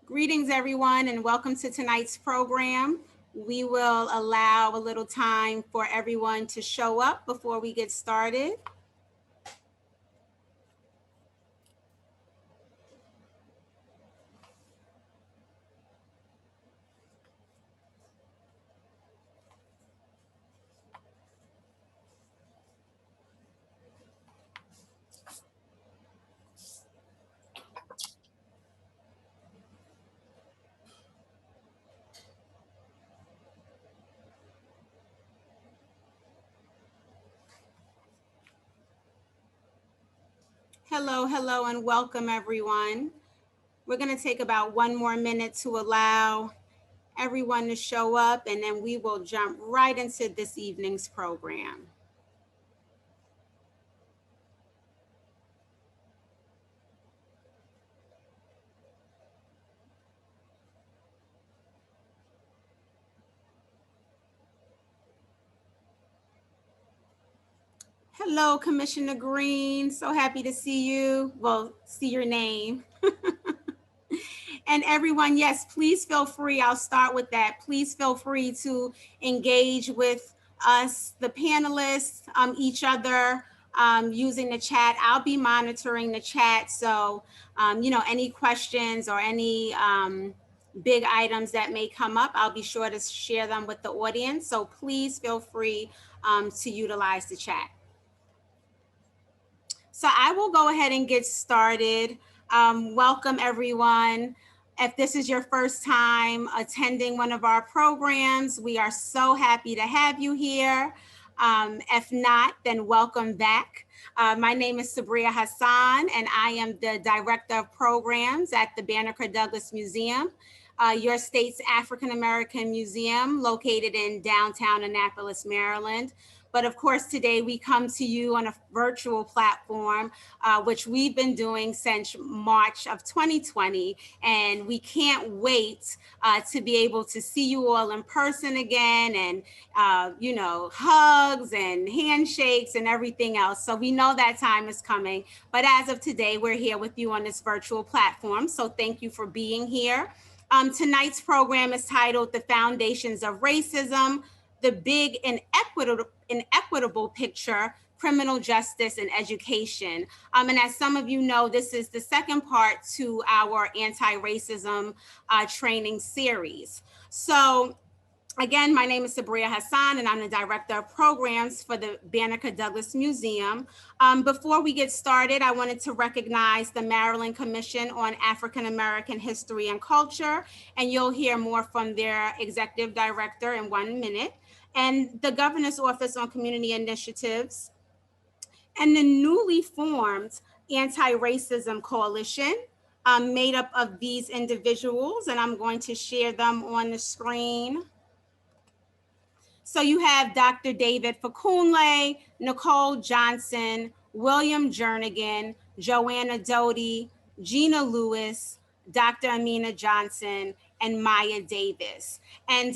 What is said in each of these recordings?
Greetings, everyone, and welcome to tonight's program. We will allow a little time for everyone to show up before we get started. Hello, and welcome, everyone. We're going to take about one more minute to allow everyone to show up, and then we will jump right into this evening's program. Hello, Commissioner Green. So happy to see you. Well, see your name. And everyone, yes, please feel free. I'll start with that. Please feel free to engage with us, the panelists, each other, using the chat. I'll be monitoring the chat. So, any questions or any big items that may come up, I'll be sure to share them with the audience. So please feel free to utilize the chat. So I will go ahead and get started. Welcome, everyone. If this is your first time attending one of our programs, we are so happy to have you here. If not, then welcome back. My name is Sabria Hassan, and I am the Director of Programs at the Banneker-Douglass Museum, your state's African American museum located in downtown Annapolis, Maryland. But of course, today we come to you on a virtual platform, which we've been doing since March of 2020. And we can't wait to be able to see you all in person again and, hugs and handshakes and everything else. So we know that time is coming. But as of today, we're here with you on this virtual platform. So thank you for being here. Tonight's program is titled The Foundations of Racism, the Big Unequitable Picture, Criminal Justice and Education. And as some of you know, this is the second part to our anti-racism training series. So again, my name is Sabria Hassan, and I'm the Director of Programs for the Banneker-Douglass Museum. Before we get started, I wanted to recognize the Maryland Commission on African American History and Culture, and you'll hear more from their Executive Director in 1 minute, and the Governor's Office on Community Initiatives, and the newly formed Anti-Racism Coalition, made up of these individuals, and I'm going to share them on the screen. So you have Dr. David Fakunle, Nicole Johnson, William Jernigan, Joanna Doty, Gina Lewis, Dr. Amina Johnson, and Maya Davis. And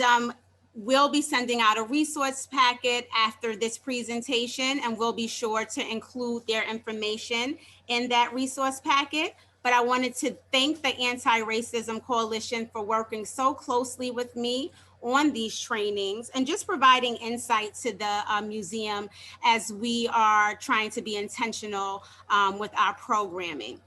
we'll be sending out a resource packet after this presentation, and we'll be sure to include their information in that resource packet. But I wanted to thank the Anti-Racism Coalition for working so closely with me on these trainings and just providing insight to the museum as we are trying to be intentional with our programming.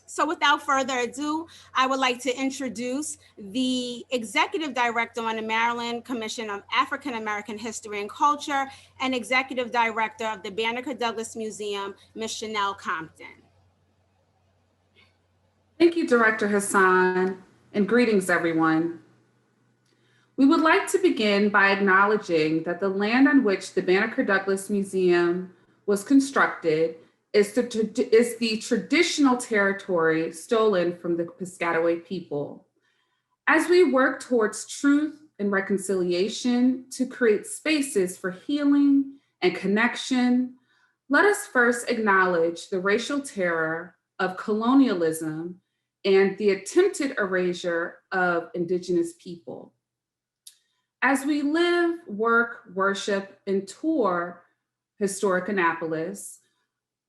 So without further ado, I would like to introduce the Executive Director on the Maryland Commission of African American History and Culture and Executive Director of the Banneker-Douglass Museum, Ms. Chanel Compton. Thank you, Director Hassan, and greetings, everyone. We would like to begin by acknowledging that the land on which the Banneker-Douglass Museum was constructed is the traditional territory stolen from the Piscataway people. As we work towards truth and reconciliation to create spaces for healing and connection, let us first acknowledge the racial terror of colonialism and the attempted erasure of Indigenous people. As we live, work, worship, and tour historic Annapolis,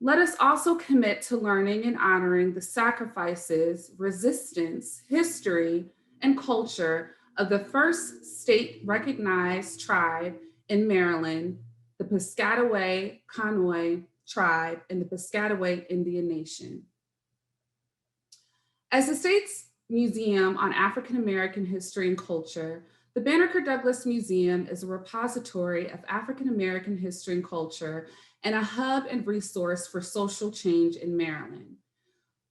Let us also commit to learning and honoring the sacrifices, resistance, history, and culture of the first state-recognized tribe in Maryland, the Piscataway Conoy tribe in the Piscataway Indian Nation. As the state's museum on African American history and culture, the Banneker-Douglass Museum is a repository of African American history and culture and a hub and resource for social change in Maryland.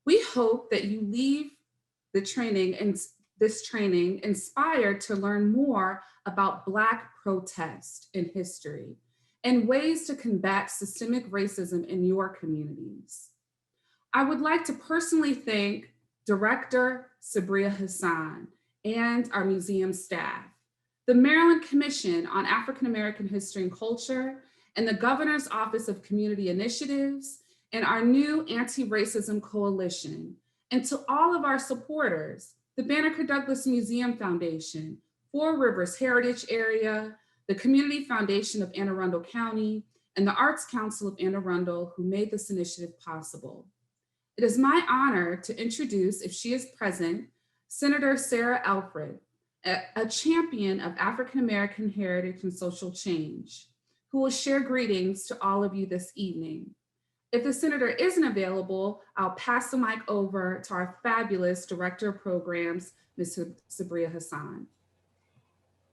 We hope that you leave this training inspired to learn more about Black protest in history and ways to combat systemic racism in your communities. I would like to personally thank Director Sabria Hassan and our museum staff, the Maryland Commission on African American History and Culture, and the Governor's Office of Community Initiatives, and our new Anti-Racism Coalition, and to all of our supporters, the Banneker-Douglass Museum Foundation, Four Rivers Heritage Area, the Community Foundation of Anne Arundel County, and the Arts Council of Anne Arundel, who made this initiative possible. It is my honor to introduce, if she is present, Senator Sarah Alfred, a champion of African American heritage and social change, who will share greetings to all of you this evening. If the senator isn't available, I'll pass the mic over to our fabulous Director of Programs, Ms. Sabria Hassan.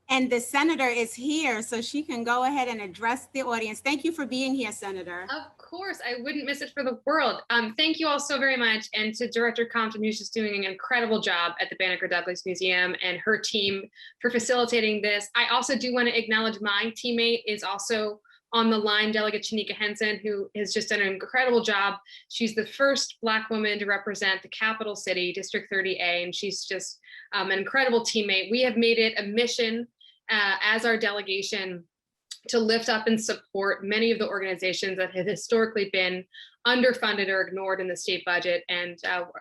And the senator is here, so she can go ahead and address the audience. Thank you for being here, Senator. Of course, I wouldn't miss it for the world. Thank you all so very much. And to Director Compton, who's just doing an incredible job at the Banneker-Douglass Museum, and her team for facilitating this. I also do want to acknowledge my teammate is also on the line, Delegate Shanika Henson, who has just done an incredible job. She's the first Black woman to represent the capital city, District 30A, and she's just an incredible teammate. We have made it a mission as our delegation to lift up and support many of the organizations that have historically been underfunded or ignored in the state budget. And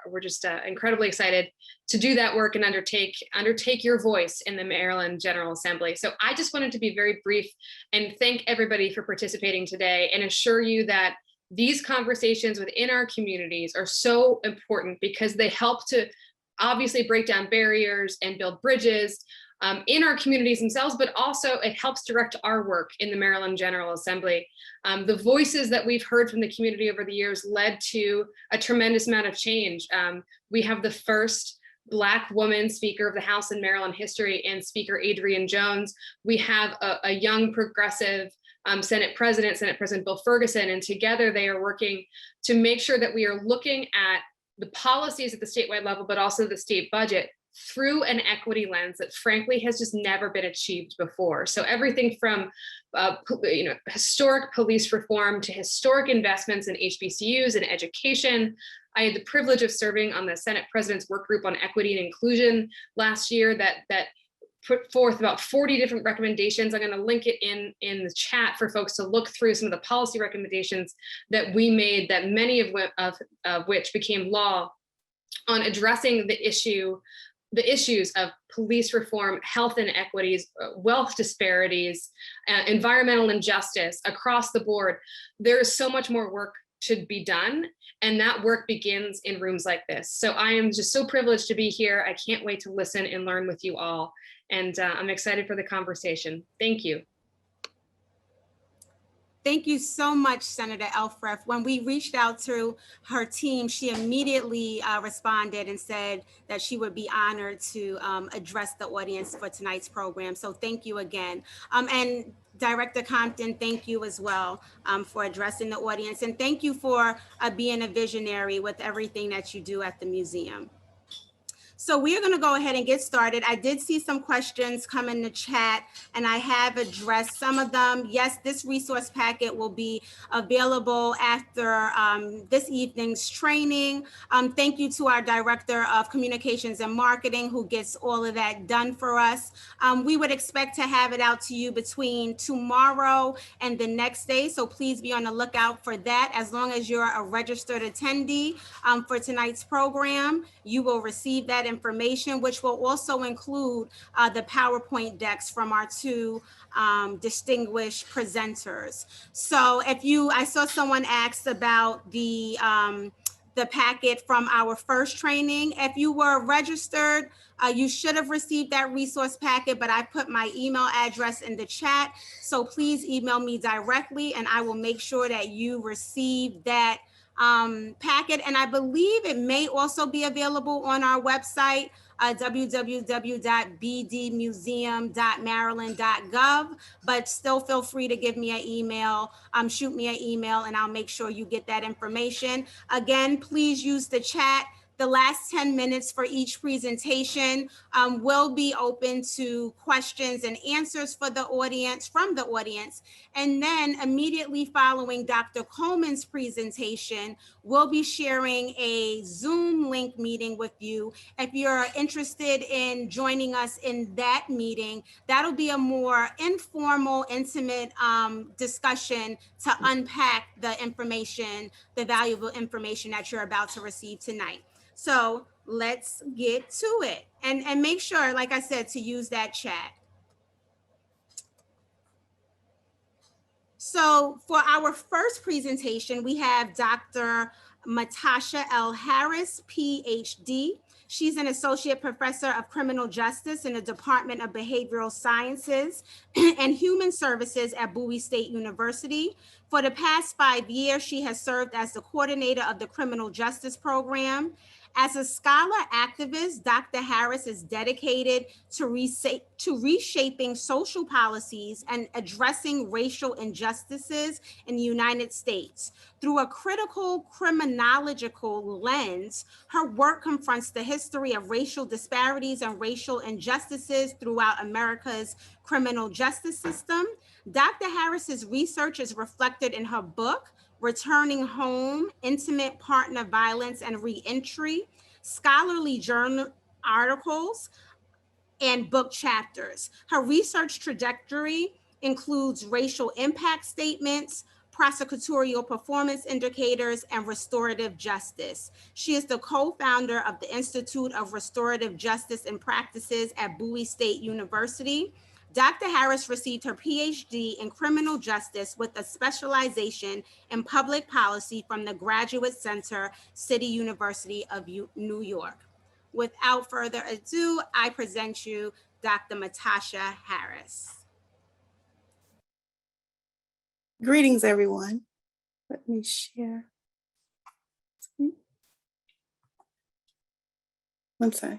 we're just incredibly excited to do that work and undertake your voice in the Maryland General Assembly. So I just wanted to be very brief and thank everybody for participating today and assure you that these conversations within our communities are so important because they help to obviously break down barriers and build bridges in our communities themselves, but also it helps direct our work in the Maryland General Assembly. The voices that we've heard from the community over the years led to a tremendous amount of change. We have the first Black woman Speaker of the House in Maryland history in Speaker Adrienne Jones. We have a young progressive Senate President Bill Ferguson, and together they are working to make sure that we are looking at the policies at the statewide level, but also the state budget through an equity lens that frankly has just never been achieved before. So everything from historic police reform to historic investments in HBCUs and education. I had the privilege of serving on the Senate President's Work Group on Equity and Inclusion last year that put forth about 40 different recommendations. I'm going to link it in the chat for folks to look through some of the policy recommendations that we made, that many of which became law, on addressing the issues of police reform, health inequities, wealth disparities, environmental injustice across the board. There is so much more work to be done, and that work begins in rooms like this. So I am just so privileged to be here. I can't wait to listen and learn with you all, and I'm excited for the conversation. Thank you. Thank you so much, Senator Elfreth. When we reached out to her team, she immediately responded and said that she would be honored to address the audience for tonight's program. So thank you again. And Director Compton, thank you as well for addressing the audience. And thank you for being a visionary with everything that you do at the museum. So we are going to go ahead and get started. I did see some questions come in the chat, and I have addressed some of them. Yes, this resource packet will be available after this evening's training. Thank you to our Director of Communications and Marketing, who gets all of that done for us. We would expect to have it out to you between tomorrow and the next day, so please be on the lookout for that. As long as you're a registered attendee for tonight's program, you will receive that information, which will also include the PowerPoint decks from our two distinguished presenters. So I saw someone asked about the packet from our first training. If you were registered, you should have received that resource packet, but I put my email address in the chat. So please email me directly and I will make sure that you receive that packet. And I believe it may also be available on our website, www.bdmuseum.maryland.gov, but still feel free to give me an email, shoot me an email, and I'll make sure you get that information. Again, please use the chat. The last 10 minutes for each presentation will be open to questions and answers for the audience, from the audience. And then immediately following Dr. Coleman's presentation, we'll be sharing a Zoom link meeting with you. If you're interested in joining us in that meeting, that'll be a more informal, intimate discussion to unpack the information, the valuable information that you're about to receive tonight. So let's get to it, and make sure, like I said, to use that chat. So for our first presentation, we have Dr. Natasha L. Harris, PhD. She's an associate professor of criminal justice in the Department of Behavioral Sciences and Human Services at Bowie State University. For the past 5 years, she has served as the coordinator of the Criminal Justice Program. As a scholar activist, Dr. Harris is dedicated to reshaping social policies and addressing racial injustices in the United States. Through a critical criminological lens, her work confronts the history of racial disparities and racial injustices throughout America's criminal justice system. Dr. Harris's research is reflected in her book, Returning Home, Intimate Partner Violence and Reentry, scholarly journal articles, and book chapters. Her research trajectory includes racial impact statements, prosecutorial performance indicators, and restorative justice. She is the co-founder of the Institute of Restorative Justice and Practices at Bowie State University. Dr. Harris received her PhD in criminal justice with a specialization in public policy from the Graduate Center, City University of New York. Without further ado, I present you Dr. Natasha Harris. Greetings, everyone. Let me share. One second.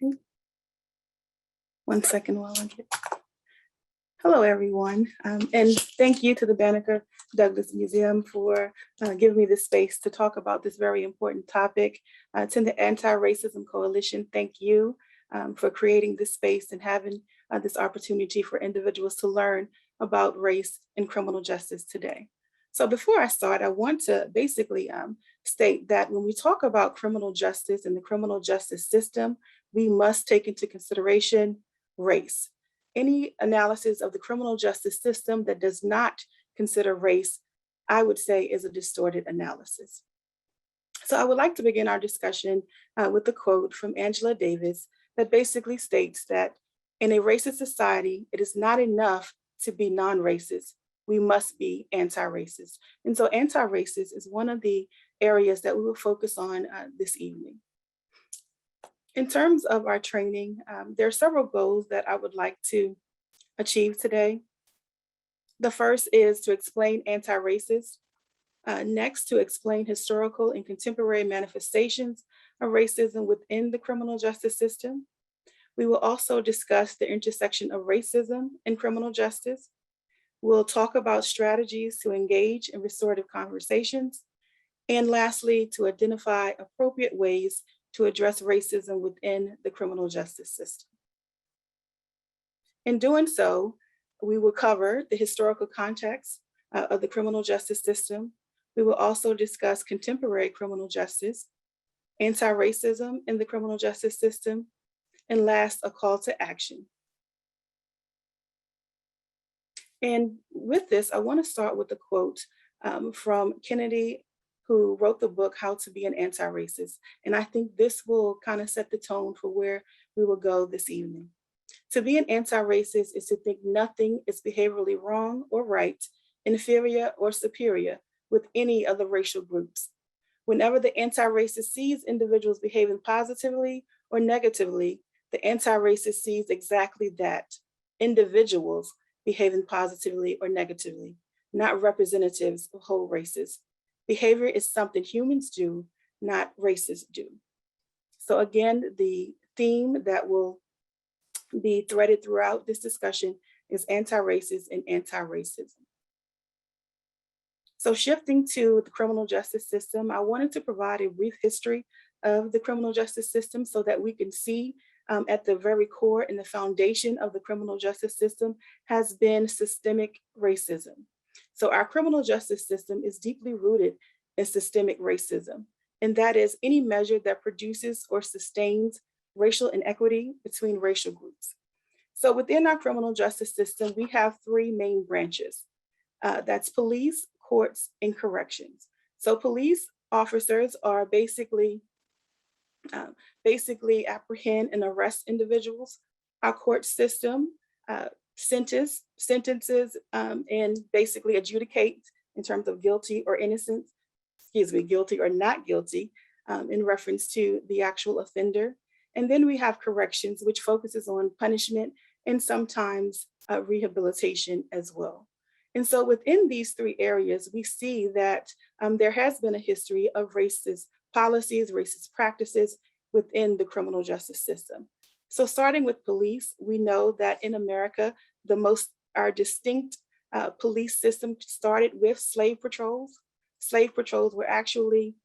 Okay. 1 second while I get. Hello, everyone, and thank you to the Banneker-Douglass Museum for giving me this space to talk about this very important topic. To the Anti-Racism Coalition, thank you for creating this space and having this opportunity for individuals to learn about race and criminal justice today. So before I start, I want to basically state that when we talk about criminal justice and the criminal justice system, we must take into consideration race. Any analysis of the criminal justice system that does not consider race, I would say, is a distorted analysis. So I would like to begin our discussion with a quote from Angela Davis that basically states that in a racist society, it is not enough to be non-racist. We must be anti-racist. And so anti-racist is one of the areas that we will focus on this evening. In terms of our training, there are several goals that I would like to achieve today. The first is to explain anti-racist. Next, to explain historical and contemporary manifestations of racism within the criminal justice system. We will also discuss the intersection of racism and criminal justice. We'll talk about strategies to engage in restorative conversations. And lastly, to identify appropriate ways to address racism within the criminal justice system. In doing so, we will cover the historical context of the criminal justice system. We will also discuss contemporary criminal justice, anti-racism in the criminal justice system, and last, a call to action. And with this, I want to start with a quote from Kennedy, who wrote the book, How to Be an Anti-Racist. And I think this will kind of set the tone for where we will go this evening. To be an anti-racist is to think nothing is behaviorally wrong or right, inferior or superior with any of the racial groups. Whenever the anti-racist sees individuals behaving positively or negatively, the anti-racist sees exactly that, individuals behaving positively or negatively, not representatives of whole races. Behavior is something humans do, not races do. So again, the theme that will be threaded throughout this discussion is anti-racist and anti-racism. So shifting to the criminal justice system, I wanted to provide a brief history of the criminal justice system so that we can see at the very core and the foundation of the criminal justice system has been systemic racism. So our criminal justice system is deeply rooted in systemic racism, and that is any measure that produces or sustains racial inequity between racial groups. So within our criminal justice system, we have three main branches. That's police, courts, and corrections. So police officers are basically apprehend and arrest individuals. Our court system sentences and basically adjudicate in terms of guilty or innocent, guilty or not guilty in reference to the actual offender. And then we have corrections, which focuses on punishment and sometimes rehabilitation as well. And so within these three areas, we see that there has been a history of racist policies, racist practices within the criminal justice system. So starting with police, we know that in America, our distinct police system started with slave patrols. Slave patrols were actually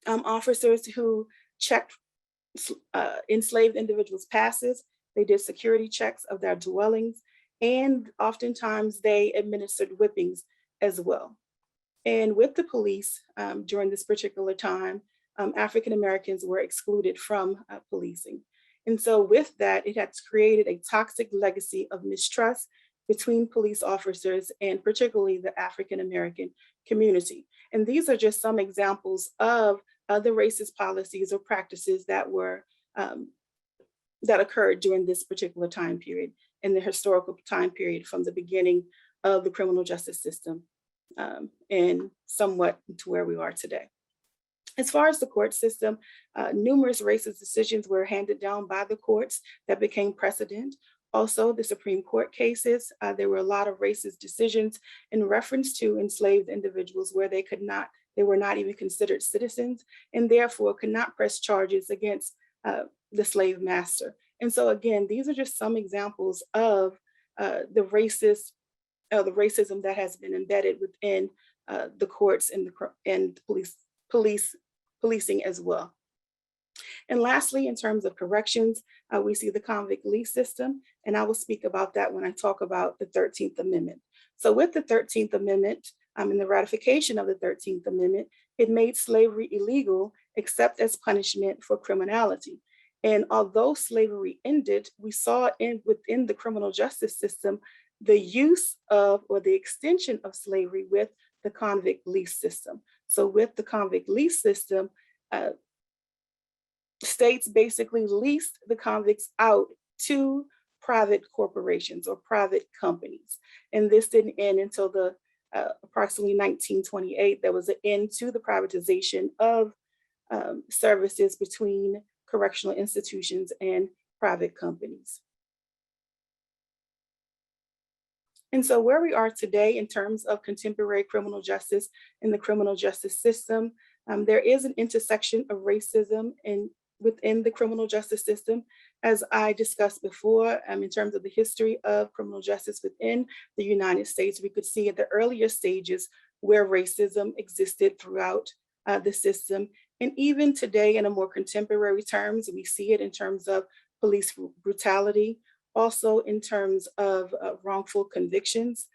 officers who checked enslaved individuals' passes. They did security checks of their dwellings, and oftentimes they administered whippings as well. And with the police during this particular time, African Americans were excluded from policing. And so with that, it has created a toxic legacy of mistrust between police officers and particularly the African American community. And these are just some examples of the racist policies or practices that were that occurred during this particular time period in the historical time period from the beginning of the criminal justice system and somewhat to where we are today. As far as the court system, numerous racist decisions were handed down by the courts that became precedent. Also, the Supreme Court cases, there were a lot of racist decisions in reference to enslaved individuals where they were not even considered citizens and therefore could not press charges against the slave master. And so again, these are just some examples of the racism that has been embedded within the courts and the policing as well. And lastly, in terms of corrections, we see the convict lease system, and I will speak about that when I talk about the 13th Amendment. So with the 13th Amendment and the ratification of the 13th Amendment, it made slavery illegal except as punishment for criminality. And although slavery ended, we saw within the criminal justice system the use of or the extension of slavery with the convict lease system. So with the convict lease system, states basically leased the convicts out to private corporations or private companies. And this didn't end until the approximately 1928. There was an end to the privatization of services between correctional institutions and private companies. And so where we are today in terms of contemporary criminal justice in the criminal justice system, there is an intersection of racism within the criminal justice system. As I discussed before, in terms of the history of criminal justice within the United States, we could see at the earlier stages where racism existed throughout the system. And even today, in a more contemporary terms, we see it in terms of police brutality, also in terms of wrongful convictions.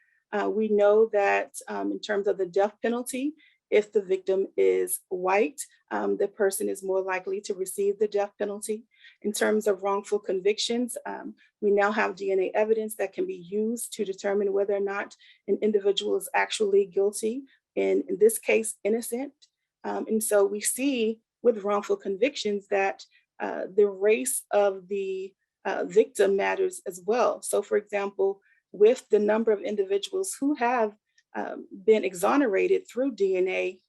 We know that in terms of the death penalty, if the victim is white, the person is more likely to receive the death penalty. In terms of wrongful convictions, we now have DNA evidence that can be used to determine whether or not an individual is actually guilty, and in this case, innocent. And so we see with wrongful convictions that the race of the victim matters as well. So for example, with the number of individuals who have been exonerated through DNA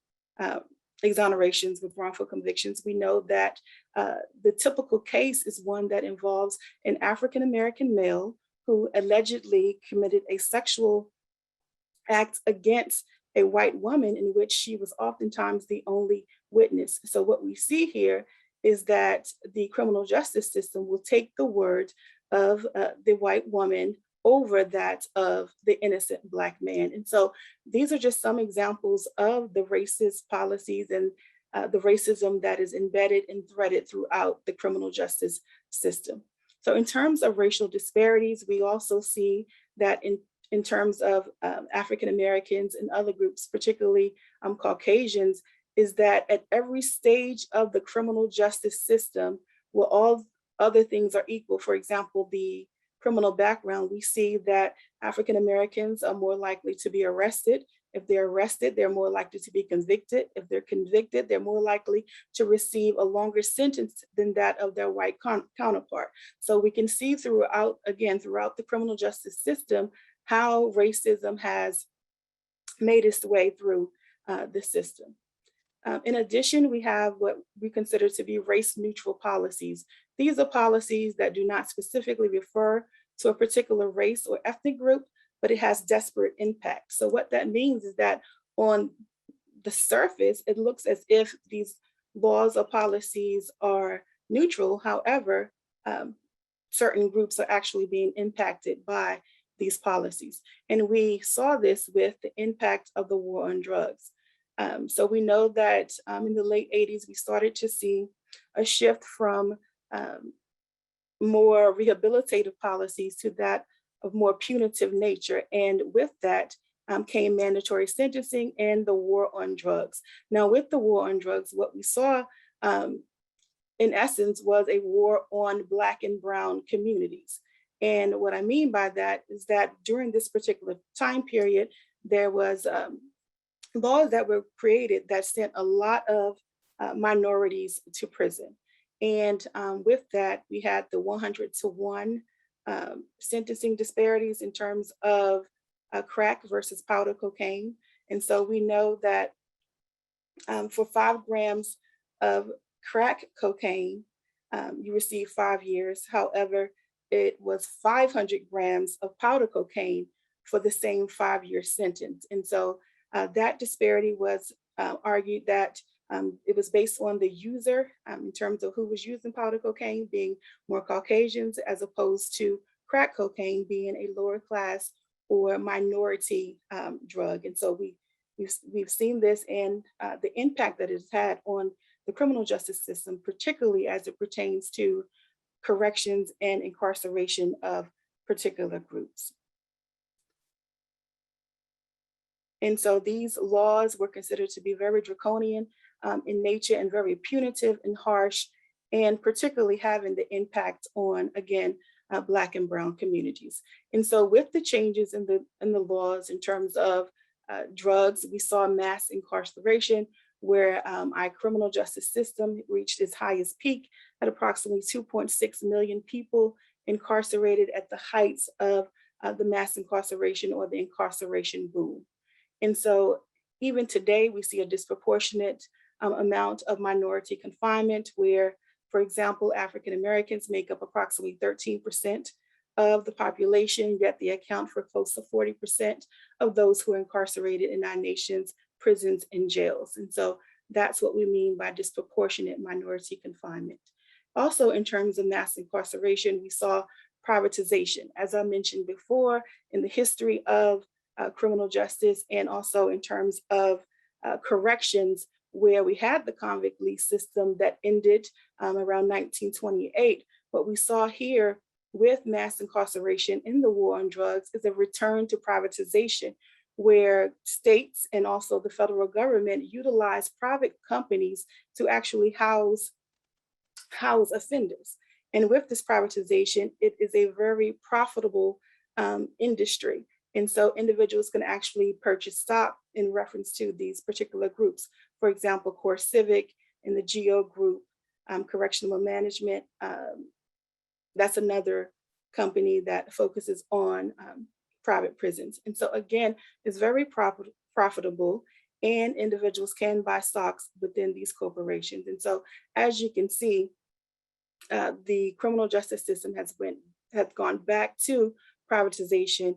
exonerations with wrongful convictions, we know that the typical case is one that involves an African-American male who allegedly committed a sexual act against a white woman in which she was oftentimes the only witness. So what we see here is that the criminal justice system will take the word of the white woman over that of the innocent Black man. And so these are just some examples of the racist policies and the racism that is embedded and threaded throughout the criminal justice system. So in terms of racial disparities, we also see that in terms of African Americans and other groups, particularly Caucasians, is that at every stage of the criminal justice system, where all other things are equal, for example, the criminal background, we see that African Americans are more likely to be arrested. If they're arrested, they're more likely to be convicted. If they're convicted, they're more likely to receive a longer sentence than that of their white counterpart. So we can see throughout the criminal justice system, how racism has made its way through the system. In addition, we have what we consider to be race-neutral policies. These are policies that do not specifically refer to a particular race or ethnic group, but it has disparate impact. So what that means is that on the surface, it looks as if these laws or policies are neutral. However, certain groups are actually being impacted by these policies. And we saw this with the impact of the war on drugs. So we know that in the late 80s, we started to see a shift from more rehabilitative policies to that of more punitive nature. And with that came mandatory sentencing and the war on drugs. Now with the war on drugs, what we saw in essence was a war on Black and brown communities. And what I mean by that is that during this particular time period, there was laws that were created that sent a lot of minorities to prison. And with that, we had the 100-to-1 sentencing disparities in terms of crack versus powder cocaine. And so we know that for 5 grams of crack cocaine, you receive 5 years. However, it was 500 grams of powder cocaine for the same 5-year sentence. And so that disparity was argued that it was based on the user in terms of who was using powder cocaine being more Caucasians, as opposed to crack cocaine being a lower class or minority drug. And so we've seen this and the impact that it's had on the criminal justice system, particularly as it pertains to corrections and incarceration of particular groups. And so these laws were considered to be very draconian in nature and very punitive and harsh, and particularly having the impact on, again, Black and brown communities. And so with the changes in the laws in terms of drugs, we saw mass incarceration where our criminal justice system reached its highest peak at approximately 2.6 million people incarcerated at the heights of the mass incarceration or the incarceration boom. And so even today, we see a disproportionate amount of minority confinement where, for example, African Americans make up approximately 13% of the population, yet they account for close to 40% of those who are incarcerated in our nation's prisons and jails. And so that's what we mean by disproportionate minority confinement. Also, in terms of mass incarceration, we saw privatization. As I mentioned before, in the history of criminal justice and also in terms of corrections, where we had the convict lease system that ended around 1928. What we saw here with mass incarceration in the war on drugs is a return to privatization, where states and also the federal government utilize private companies to actually house offenders. And with this privatization, it is a very profitable industry. And so individuals can actually purchase stock in reference to these particular groups. For example, Core Civic and the GEO Group, Correctional Management. That's another company that focuses on private prisons. And so again, it's very profitable, and individuals can buy stocks within these corporations. And so as you can see, the criminal justice system has gone back to privatization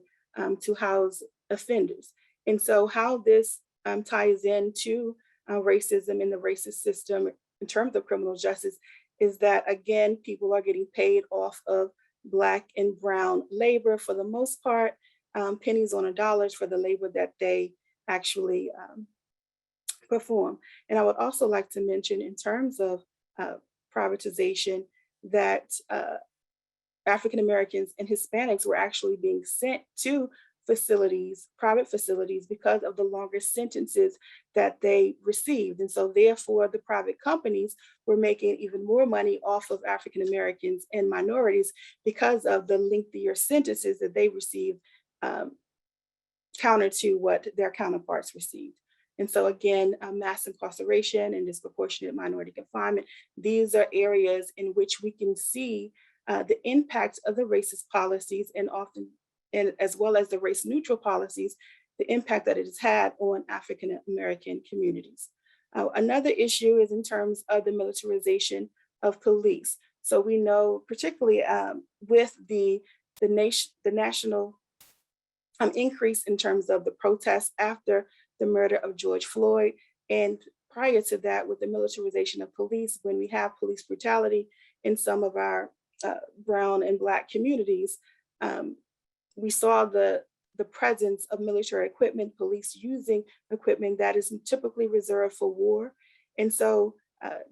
to house offenders. And so how this ties into racism in the racist system in terms of criminal justice is that, again, people are getting paid off of Black and brown labor for the most part, pennies on a dollar for the labor that they actually perform. And I would also like to mention, in terms of privatization, that African Americans and Hispanics were actually being sent to facilities, private facilities, because of the longer sentences that they received. And so therefore the private companies were making even more money off of African Americans and minorities because of the lengthier sentences that they received, counter to what their counterparts received. And so again, mass incarceration and disproportionate minority confinement, these are areas in which we can see the impact of the racist policies, and often, and as well as the race neutral policies, the impact that it has had on African American communities. Another issue is in terms of the militarization of police. So we know, particularly with the national increase in terms of the protests after the murder of George Floyd, and prior to that with the militarization of police, when we have police brutality in some of our brown and Black communities, we saw the presence of military equipment, police using equipment that is typically reserved for war. And so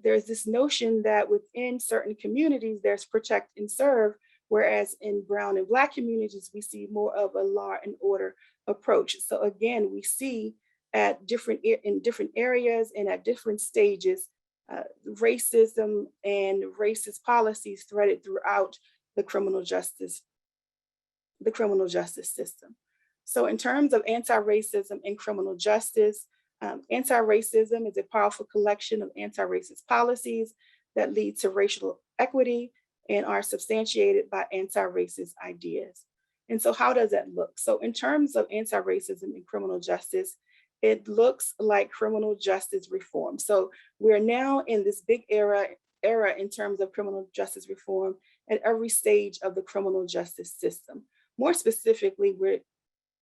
there's this notion that within certain communities, there's protect and serve, whereas in brown and Black communities, we see more of a law and order approach. So again, we see in different areas and at different stages, racism and racist policies threaded throughout the criminal justice system. So in terms of anti-racism and criminal justice, anti-racism is a powerful collection of anti-racist policies that lead to racial equity and are substantiated by anti-racist ideas. And so how does that look? So in terms of anti-racism and criminal justice, it looks like criminal justice reform. So we're now in this big era in terms of criminal justice reform at every stage of the criminal justice system. More specifically, where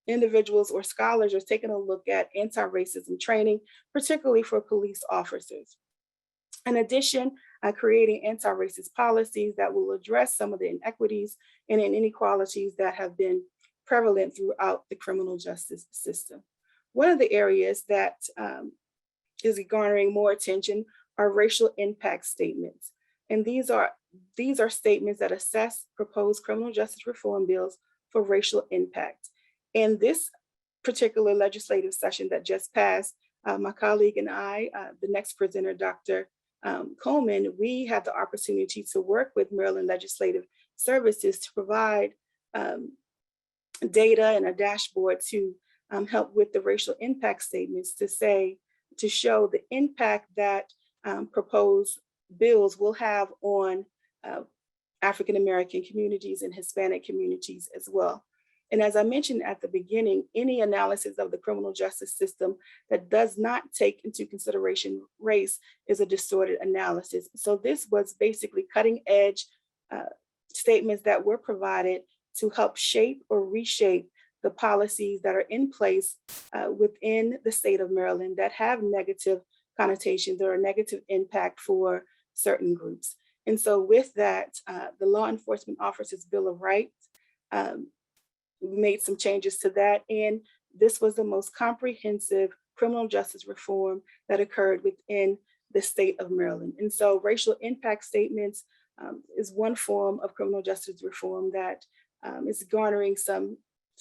individuals or scholars are taking a look at anti-racism training, particularly for police officers. In addition, creating anti-racist policies that will address some of the inequities and inequalities that have been prevalent throughout the criminal justice system. One of the areas that is garnering more attention are racial impact statements. And these are statements that assess proposed criminal justice reform bills for racial impact. In this particular legislative session that just passed, my colleague and I, the next presenter, Dr. Coleman, we had the opportunity to work with Maryland Legislative Services to provide data and a dashboard to help with the racial impact statements to show the impact that proposed bills will have on African American communities and Hispanic communities as well. And as I mentioned at the beginning, any analysis of the criminal justice system that does not take into consideration race is a distorted analysis. So this was basically cutting edge statements that were provided to help shape or reshape the policies that are in place within the state of Maryland that have negative connotations or a negative impact for certain groups. And so with that, the Law Enforcement Officers Bill of Rights, we made some changes to that. And this was the most comprehensive criminal justice reform that occurred within the state of Maryland. And so racial impact statements is one form of criminal justice reform that is garnering some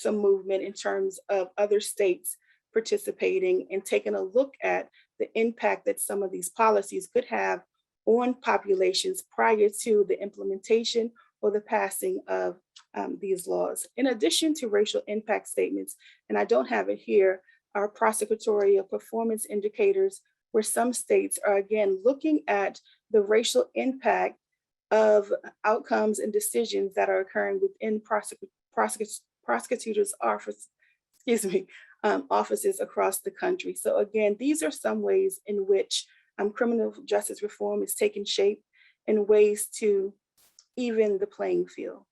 movement in terms of other states participating and taking a look at the impact that some of these policies could have on populations prior to the implementation or the passing of these laws. In addition to racial impact statements, and I don't have it here, are prosecutorial performance indicators where some states are again looking at the racial impact of outcomes and decisions that are occurring within prosecutors' office, offices across the country. So again, these are some ways in which criminal justice reform is taking shape in ways to even the playing field.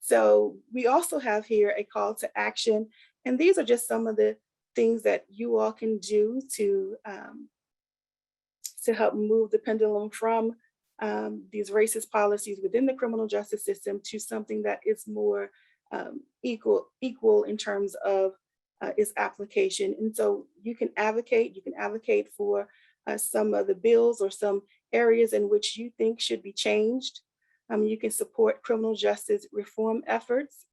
So we also have here a call to action, and these are just some of the things that you all can do to help move the pendulum from these racist policies within the criminal justice system to something that is more equal in terms of its application. And so you can advocate for some of the bills or some areas in which you think should be changed. You can support criminal justice reform efforts.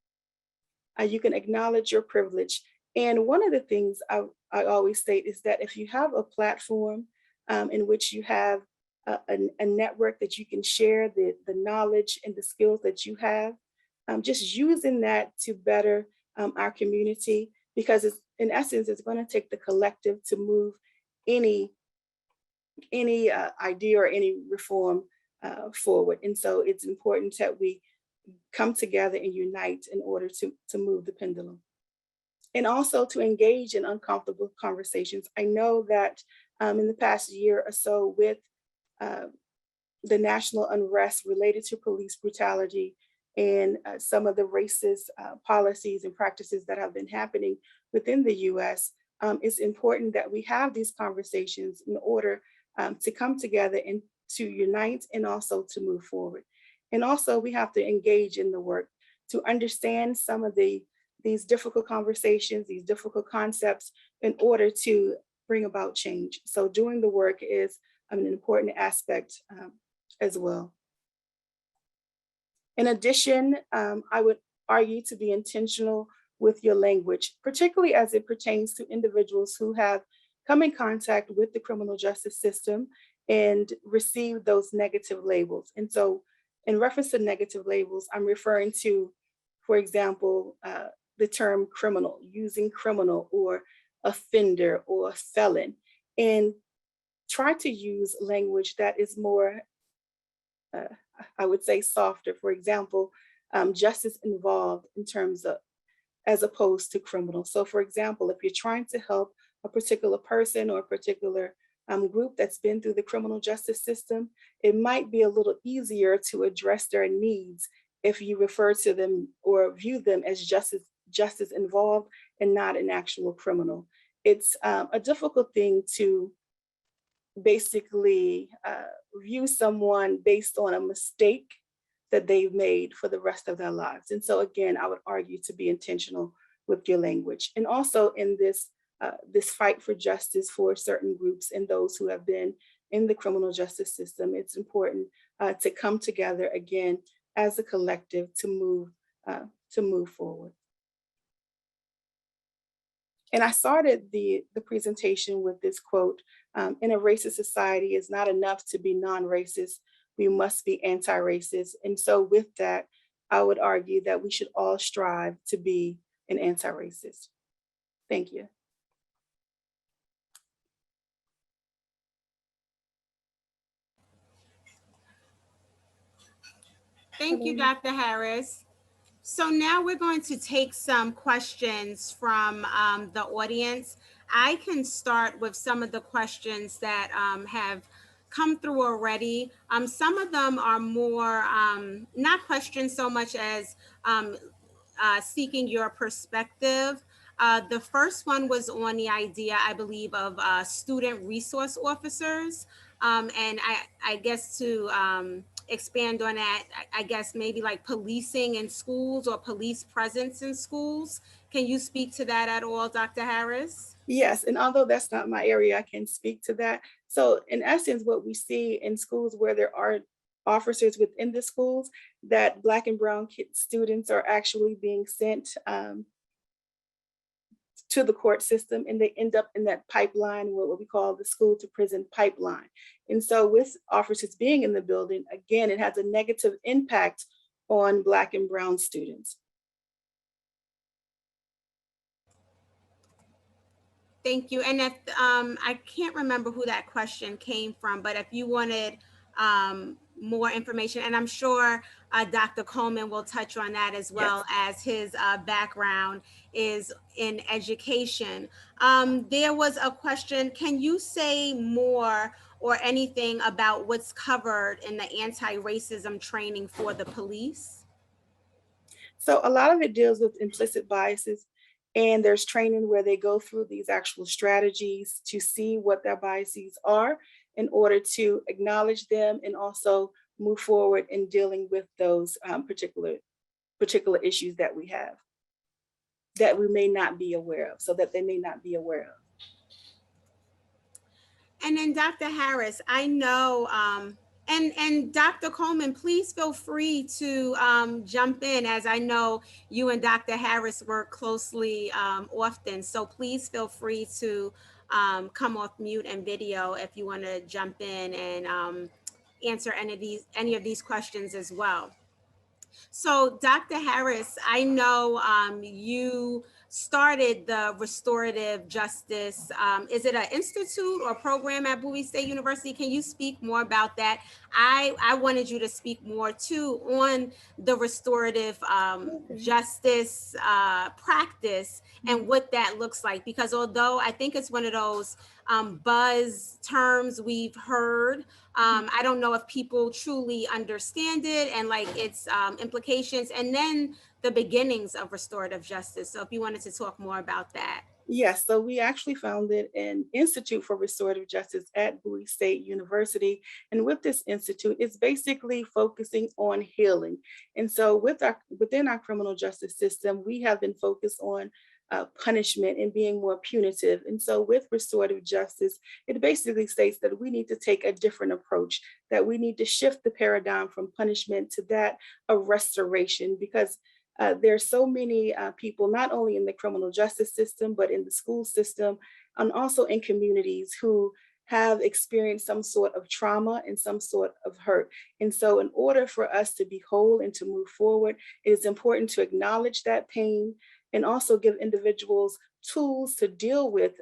You can acknowledge your privilege. And one of the things I always state is that if you have a platform in which you have a network that you can share the knowledge and the skills that you have, just using that to better our community, because in essence, it's going to take the collective to move any idea or any reform forward. And so it's important that we come together and unite in order to move the pendulum. And also to engage in uncomfortable conversations. I know that in the past year or so, with the national unrest related to police brutality and some of the racist policies and practices that have been happening within the US, it's important that we have these conversations in order to come together and to unite and also to move forward. And also we have to engage in the work to understand some of these difficult conversations, these difficult concepts in order to bring about change. So doing the work is an important aspect as well. In addition, I would argue to be intentional with your language, particularly as it pertains to individuals who have come in contact with the criminal justice system and received those negative labels. And so in reference to negative labels, I'm referring to, for example, the term criminal, using criminal or offender or felon, and try to use language that is more, I would say, softer. For example, justice involved in terms of, as opposed to criminal. So for example, if you're trying to help a particular person or a particular group that's been through the criminal justice system, it might be a little easier to address their needs if you refer to them or view them as justice involved and not an actual criminal. It's a difficult thing to basically view someone based on a mistake that they've made for the rest of their lives. And so again, I would argue to be intentional with your language. And also in this fight for justice for certain groups and those who have been in the criminal justice system, it's important to come together again as a collective to move forward. And I started the presentation with this quote, in a racist society, it's not enough to be non-racist, we must be anti-racist. And so with that, I would argue that we should all strive to be an anti-racist. Thank you. Thank you, Dr. Harris. So now we're going to take some questions from the audience. I can start with some of the questions that have come through already. Some of them are more, not questions so much as seeking your perspective. The first one was on the idea, I believe, of student resource officers. And I guess to expand on that, I guess maybe like policing in schools or police presence in schools. Can you speak to that at all, Dr. Harris? Yes, and although that's not my area, I can speak to that. So in essence, what we see in schools where there are officers within the schools, that Black and brown students are actually being sent to the court system, and they end up in that pipeline, what we call the school to prison pipeline. And so with officers being in the building, again, it has a negative impact on Black and brown students. Thank you. And if I can't remember who that question came from, but if you wanted more information, and I'm sure Dr. Coleman will touch on that as well, yes, as his background is in education. There was a question, can you say more or anything about what's covered in the anti-racism training for the police? So a lot of it deals with implicit biases, and there's training where they go through these actual strategies to see what their biases are in order to acknowledge them and also move forward in dealing with those particular issues that we have that we may not be aware of, so that they may not be aware of. And then Dr. Harris, I know, and Dr. Coleman, please feel free to jump in, as I know you and Dr. Harris work closely often. So please feel free to come off mute and video if you want to jump in and answer any of these questions as well. So Dr. Harris, I know you started the Restorative Justice. Is it an institute or program at Bowie State University? Can you speak more about that? I wanted you to speak more too on the restorative justice practice and what that looks like, because although I think it's one of those buzz terms we've heard, I don't know if people truly understand it and like its implications, and then the beginnings of restorative justice. So if you wanted to talk more about that. Yes, so we actually founded an Institute for Restorative Justice at Bowie State University. And with this institute, it's basically focusing on healing. And so within our criminal justice system, we have been focused on punishment and being more punitive. And so with restorative justice, it basically states that we need to take a different approach, that we need to shift the paradigm from punishment to that of restoration, because there's so many people, not only in the criminal justice system, but in the school system, and also in communities who have experienced some sort of trauma and some sort of hurt. And so in order for us to be whole and to move forward, it is important to acknowledge that pain and also give individuals tools to deal with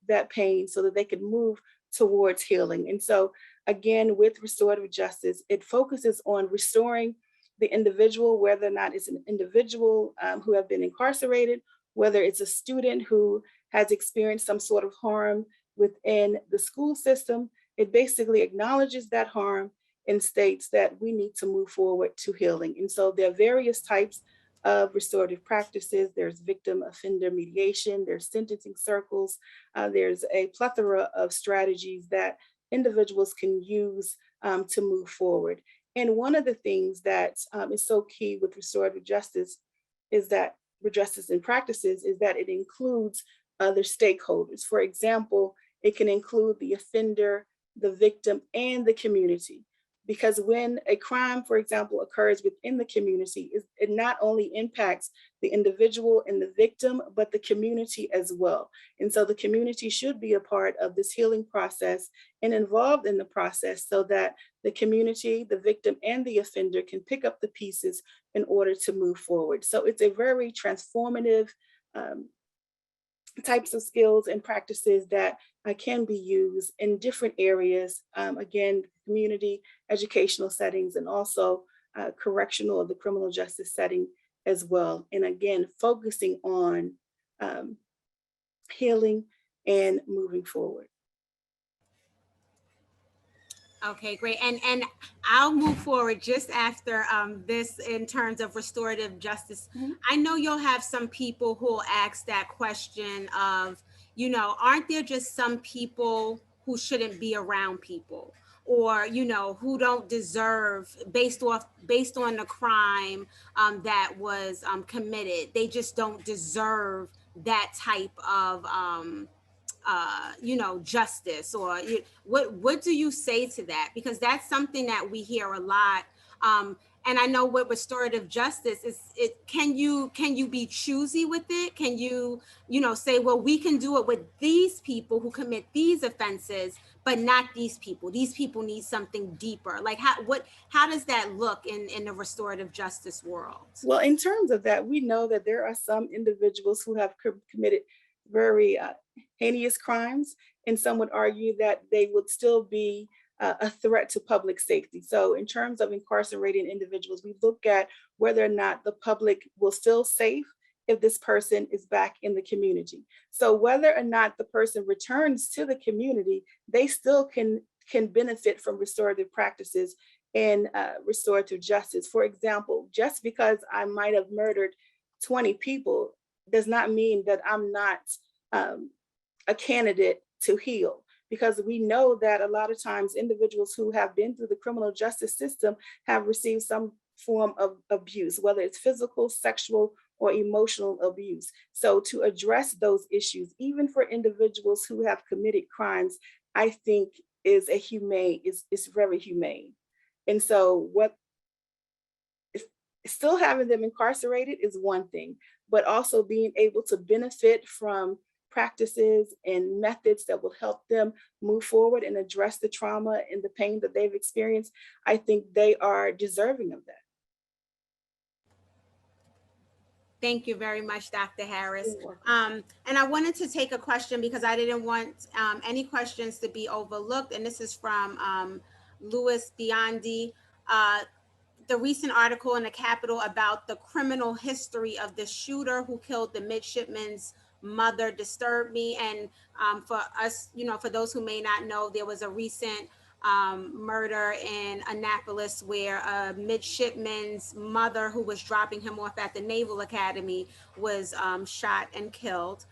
that pain so that they can move towards healing. And so again, with restorative justice, it focuses on restoring the individual, whether or not it's an individual who have been incarcerated, whether it's a student who has experienced some sort of harm within the school system. It basically acknowledges that harm and states that we need to move forward to healing. And so there are various types of restorative practices. There's victim offender mediation, there's sentencing circles, there's a plethora of strategies that individuals can use to move forward. And one of the things that is so key with restorative justice is that justice and practices is that it includes other stakeholders. For example, it can include the offender, the victim, and the community. Because when a crime, for example, occurs within the community, it not only impacts the individual and the victim, but the community as well. And so the community should be a part of this healing process and involved in the process so that the community, the victim, and the offender can pick up the pieces in order to move forward. So it's a very transformative types of skills and practices that can be used in different areas, again, community, educational settings, and also correctional or the criminal justice setting as well. And again, focusing on healing and moving forward. Okay, great. And I'll move forward just after this in terms of restorative justice. Mm-hmm. I know you'll have some people who will ask that question of, you know, aren't there just some people who shouldn't be around people, or, you know, who don't deserve based on the crime that was committed? They just don't deserve that type of you know, justice, or what do you say to that? Because that's something that we hear a lot. And I know with restorative justice can you be choosy with it? Can you, say, well, we can do it with these people who commit these offenses, but not these people. These people need something deeper. Like how does that look in the restorative justice world? Well, in terms of that, we know that there are some individuals who have committed very heinous crimes, and some would argue that they would still be a threat to public safety. So in terms of incarcerating individuals, we look at whether or not the public will feel safe if this person is back in the community. So whether or not the person returns to the community, they still can benefit from restorative practices and restorative justice. For example, just because I might have murdered 20 people does not mean that I'm not a candidate to heal, because we know that a lot of times individuals who have been through the criminal justice system have received some form of abuse, whether it's physical, sexual, or emotional abuse. So to address those issues, even for individuals who have committed crimes, I think is very humane. And so still having them incarcerated is one thing, but also being able to benefit from practices and methods that will help them move forward and address the trauma and the pain that they've experienced, I think they are deserving of that. Thank you very much, Dr. Harris. And I wanted to take a question because I didn't want any questions to be overlooked. And this is from Louis Biondi. The recent article in the Capitol about the criminal history of the shooter who killed the midshipman's mother disturbed me. And for us, for those who may not know, there was a recent murder in Annapolis where a midshipman's mother who was dropping him off at the Naval Academy was shot and killed.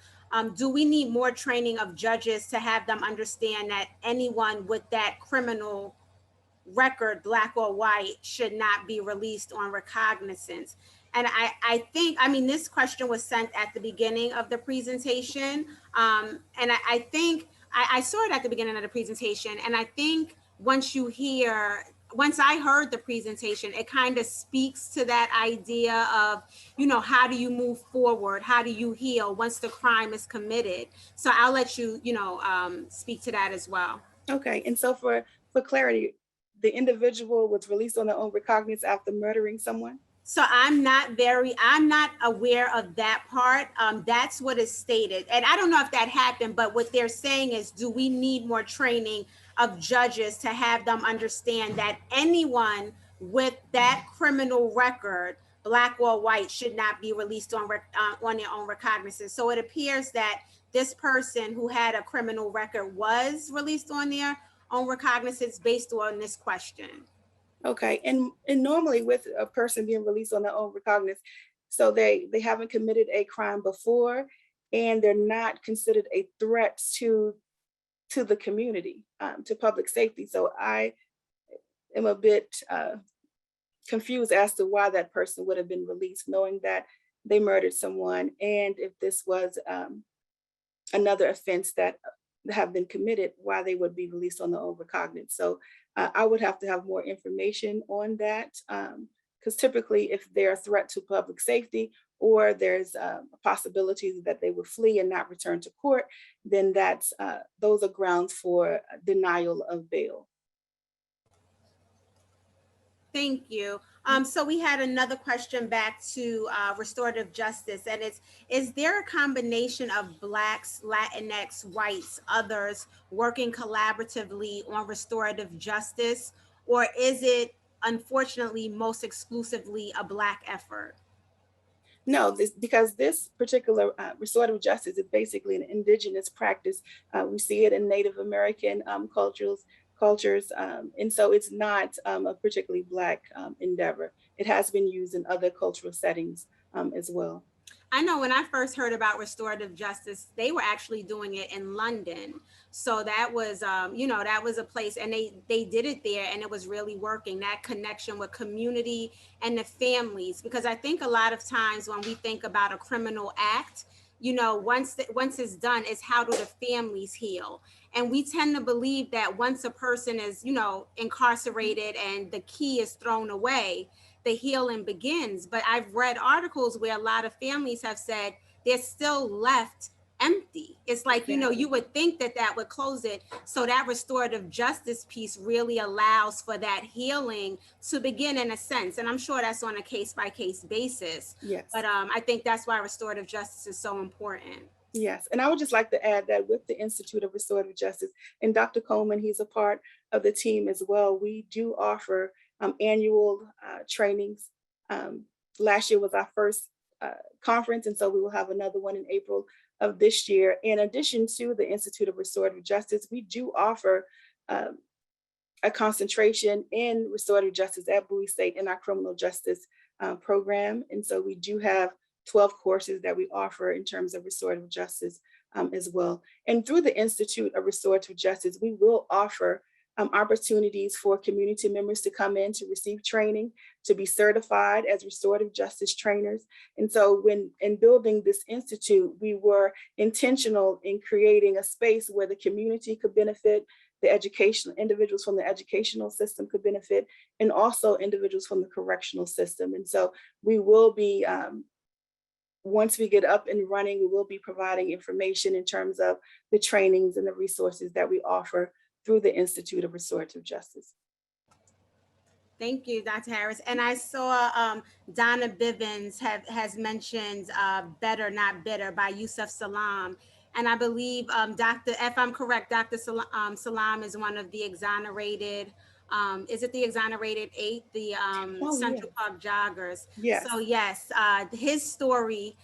Do we need more training of judges to have them understand that anyone with that criminal record, black or white, should not be released on recognizance? And I think, this question was sent at the beginning of the presentation. And I think I saw it at the beginning of the presentation. And I think once I heard the presentation, it kind of speaks to that idea of, how do you move forward? How do you heal once the crime is committed? So I'll let you, speak to that as well. Okay. And so for clarity, the individual was released on their own recognizance after murdering someone? So I'm not aware of that part. That's what is stated. And I don't know if that happened, but what they're saying is, do we need more training of judges to have them understand that anyone with that criminal record, black or white, should not be released on their own recognizance? So it appears that this person who had a criminal record was released on their own recognizance based on this question. Okay, and normally with a person being released on their own recognizance, so they haven't committed a crime before, and they're not considered a threat to the community, to public safety. So I am a bit confused as to why that person would have been released, knowing that they murdered someone, and if this was another offense that have been committed, why they would be released on their own recognizance. So I would have to have more information on that, because typically if they're a threat to public safety, or there's a possibility that they would flee and not return to court, then those are grounds for denial of bail. Thank you. So we had another question back to restorative justice, and is there a combination of Blacks, Latinx, whites, others working collaboratively on restorative justice, or is it unfortunately most exclusively a Black effort? No, because this particular restorative justice is basically an indigenous practice. We see it in Native American cultures, and so it's not a particularly Black endeavor. It has been used in other cultural settings as well. I know when I first heard about restorative justice, they were actually doing it in London. So that was, that was a place, and they did it there, and it was really working, that connection with community and the families. Because I think a lot of times when we think about a criminal act, once it's done, is how do the families heal? And we tend to believe that once a person is, incarcerated and the key is thrown away, the healing begins. But I've read articles where a lot of families have said they're still left empty. It's like, you know, you would think that that would close it. So that restorative justice piece really allows for that healing to begin in a sense. And I'm sure that's on a case by case basis. Yes. But I think that's why restorative justice is so important. Yes, and I would just like to add that with the Institute of Restorative Justice, and Dr. Coleman, he's a part of the team as well, we do offer annual trainings. Last year was our first conference, and so we will have another one in April of this year. In addition to the Institute of Restorative Justice, we do offer a concentration in restorative justice at Bowie State in our criminal justice program. And so we do have 12 courses that we offer in terms of restorative justice as well. And through the Institute of Restorative Justice, we will offer opportunities for community members to come in to receive training, to be certified as restorative justice trainers. And so when in building this institute, we were intentional in creating a space where the community could benefit, the educational individuals from the educational system could benefit, and also individuals from the correctional system. And so we will be, once we get up and running, we will be providing information in terms of the trainings and the resources that we offer through the Institute of Restorative Justice. Thank you, Dr. Harris. And I saw Donna Bivens has mentioned Better Not Bitter by Yusuf Salam. And I believe, if I'm correct, Dr. Salam is one of the exonerated, is it the exonerated 8, the Central Park joggers? Yes. So yes, his story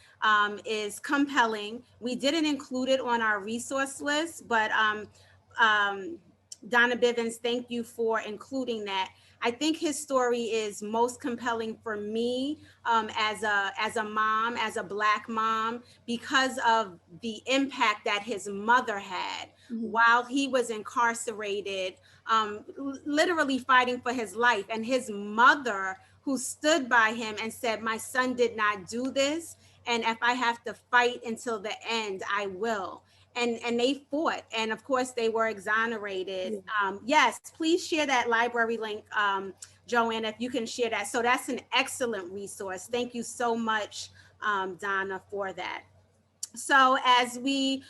is compelling. We didn't include it on our resource list, but Donna Bivens, thank you for including that. I think his story is most compelling for me as a mom, as a Black mom, because of the impact that his mother had while he was incarcerated, literally fighting for his life. And his mother, who stood by him and said, "My son did not do this, and if I have to fight until the end, I will." And they fought, and of course they were exonerated. Yes, please share that library link, Joanna, if you can share that. So that's an excellent resource. Thank you so much, Donna, for that. So as we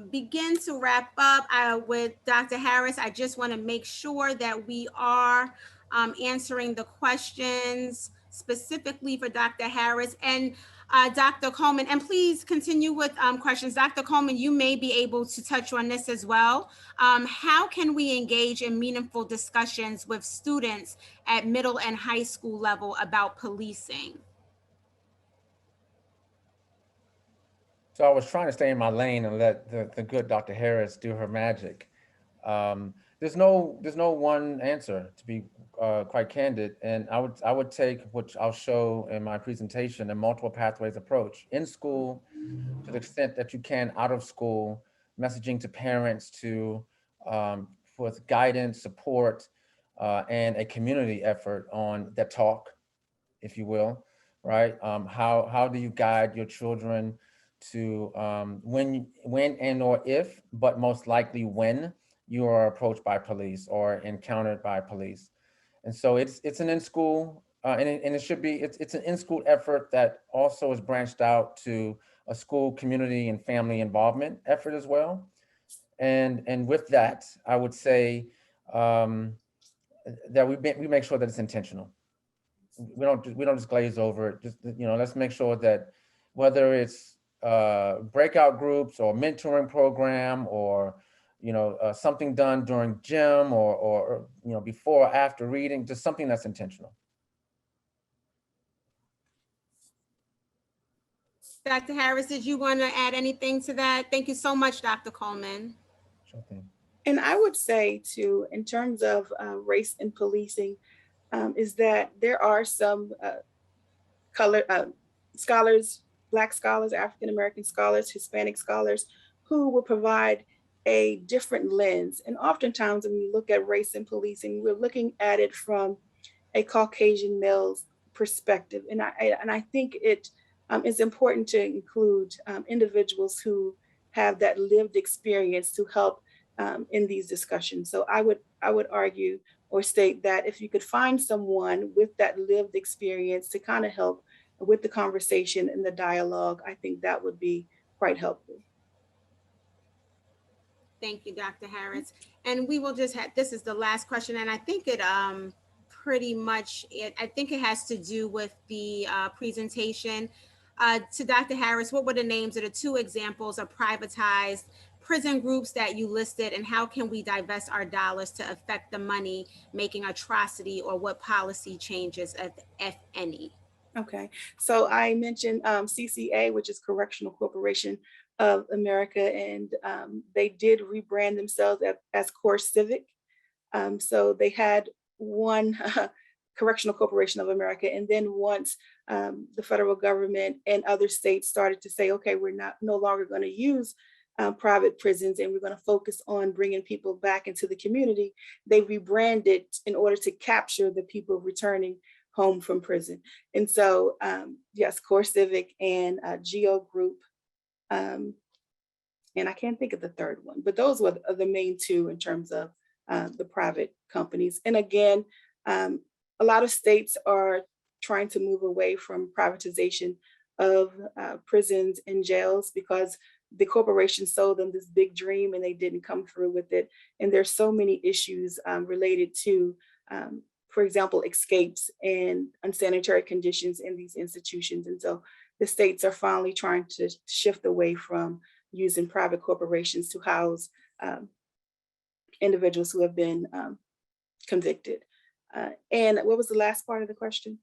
begin to wrap up with Dr. Harris, I just want to make sure that we are answering the questions specifically for Dr. Harris and Dr. Coleman, and please continue with questions. Dr. Coleman, you may be able to touch on this as well. How can we engage in meaningful discussions with students at middle and high school level about policing? So I was trying to stay in my lane and let the good Dr. Harris do her magic. There's no one answer, to be quite candid. And I would take, which I'll show in my presentation, a multiple pathways approach. In school, to the extent that you can, out of school, messaging to parents to with guidance, support, and a community effort on that talk, if you will, right? How do you guide your children to when and or if, but most likely when you are approached by police or encountered by police? And so it's an in-school, and it should be, it's an in-school effort that also is branched out to a school community and family involvement effort as well. And with that, I would say that we make sure that it's intentional. We don't just glaze over it. Just, you know, let's make sure that whether it's breakout groups or mentoring program or, you know, something done during gym or you know, before or after reading, just something that's intentional. Dr. Harris, did you want to add anything to that? Thank you so much, Dr. Coleman. Sure thing. And I would say too, in terms of race and policing, is that there are some scholars, Black scholars, African-American scholars, Hispanic scholars, who will provide a different lens. And oftentimes when we look at race and policing, we're looking at it from a Caucasian male's perspective. And I think it is important to include individuals who have that lived experience to help in these discussions. So I would argue or state that if you could find someone with that lived experience to kind of help with the conversation and the dialogue, I think that would be quite helpful. Thank you, Dr. Harris. And we will just have, this is the last question, and I think it pretty much, I think it has to do with the presentation. To Dr. Harris, what were the names of the 2 examples of privatized prison groups that you listed, and how can we divest our dollars to affect the money making atrocity, or what policy changes, if any? Okay, so I mentioned CCA, which is Correctional Corporation of America, and they did rebrand themselves as Core Civic. So they had one Correctional Corporation of America, and then once the federal government and other states started to say, okay, we're no longer going to use private prisons, and we're going to focus on bringing people back into the community, they rebranded in order to capture the people returning home from prison. And so, yes, Core Civic and Geo Group, and I can't think of the third one, but those were the main 2 in terms of the private companies. And again, a lot of states are trying to move away from privatization of prisons and jails because the corporation sold them this big dream and they didn't come through with it. And there's so many issues related to for example, escapes and unsanitary conditions in these institutions. And so the states are finally trying to shift away from using private corporations to house individuals who have been convicted. And what was the last part of the question?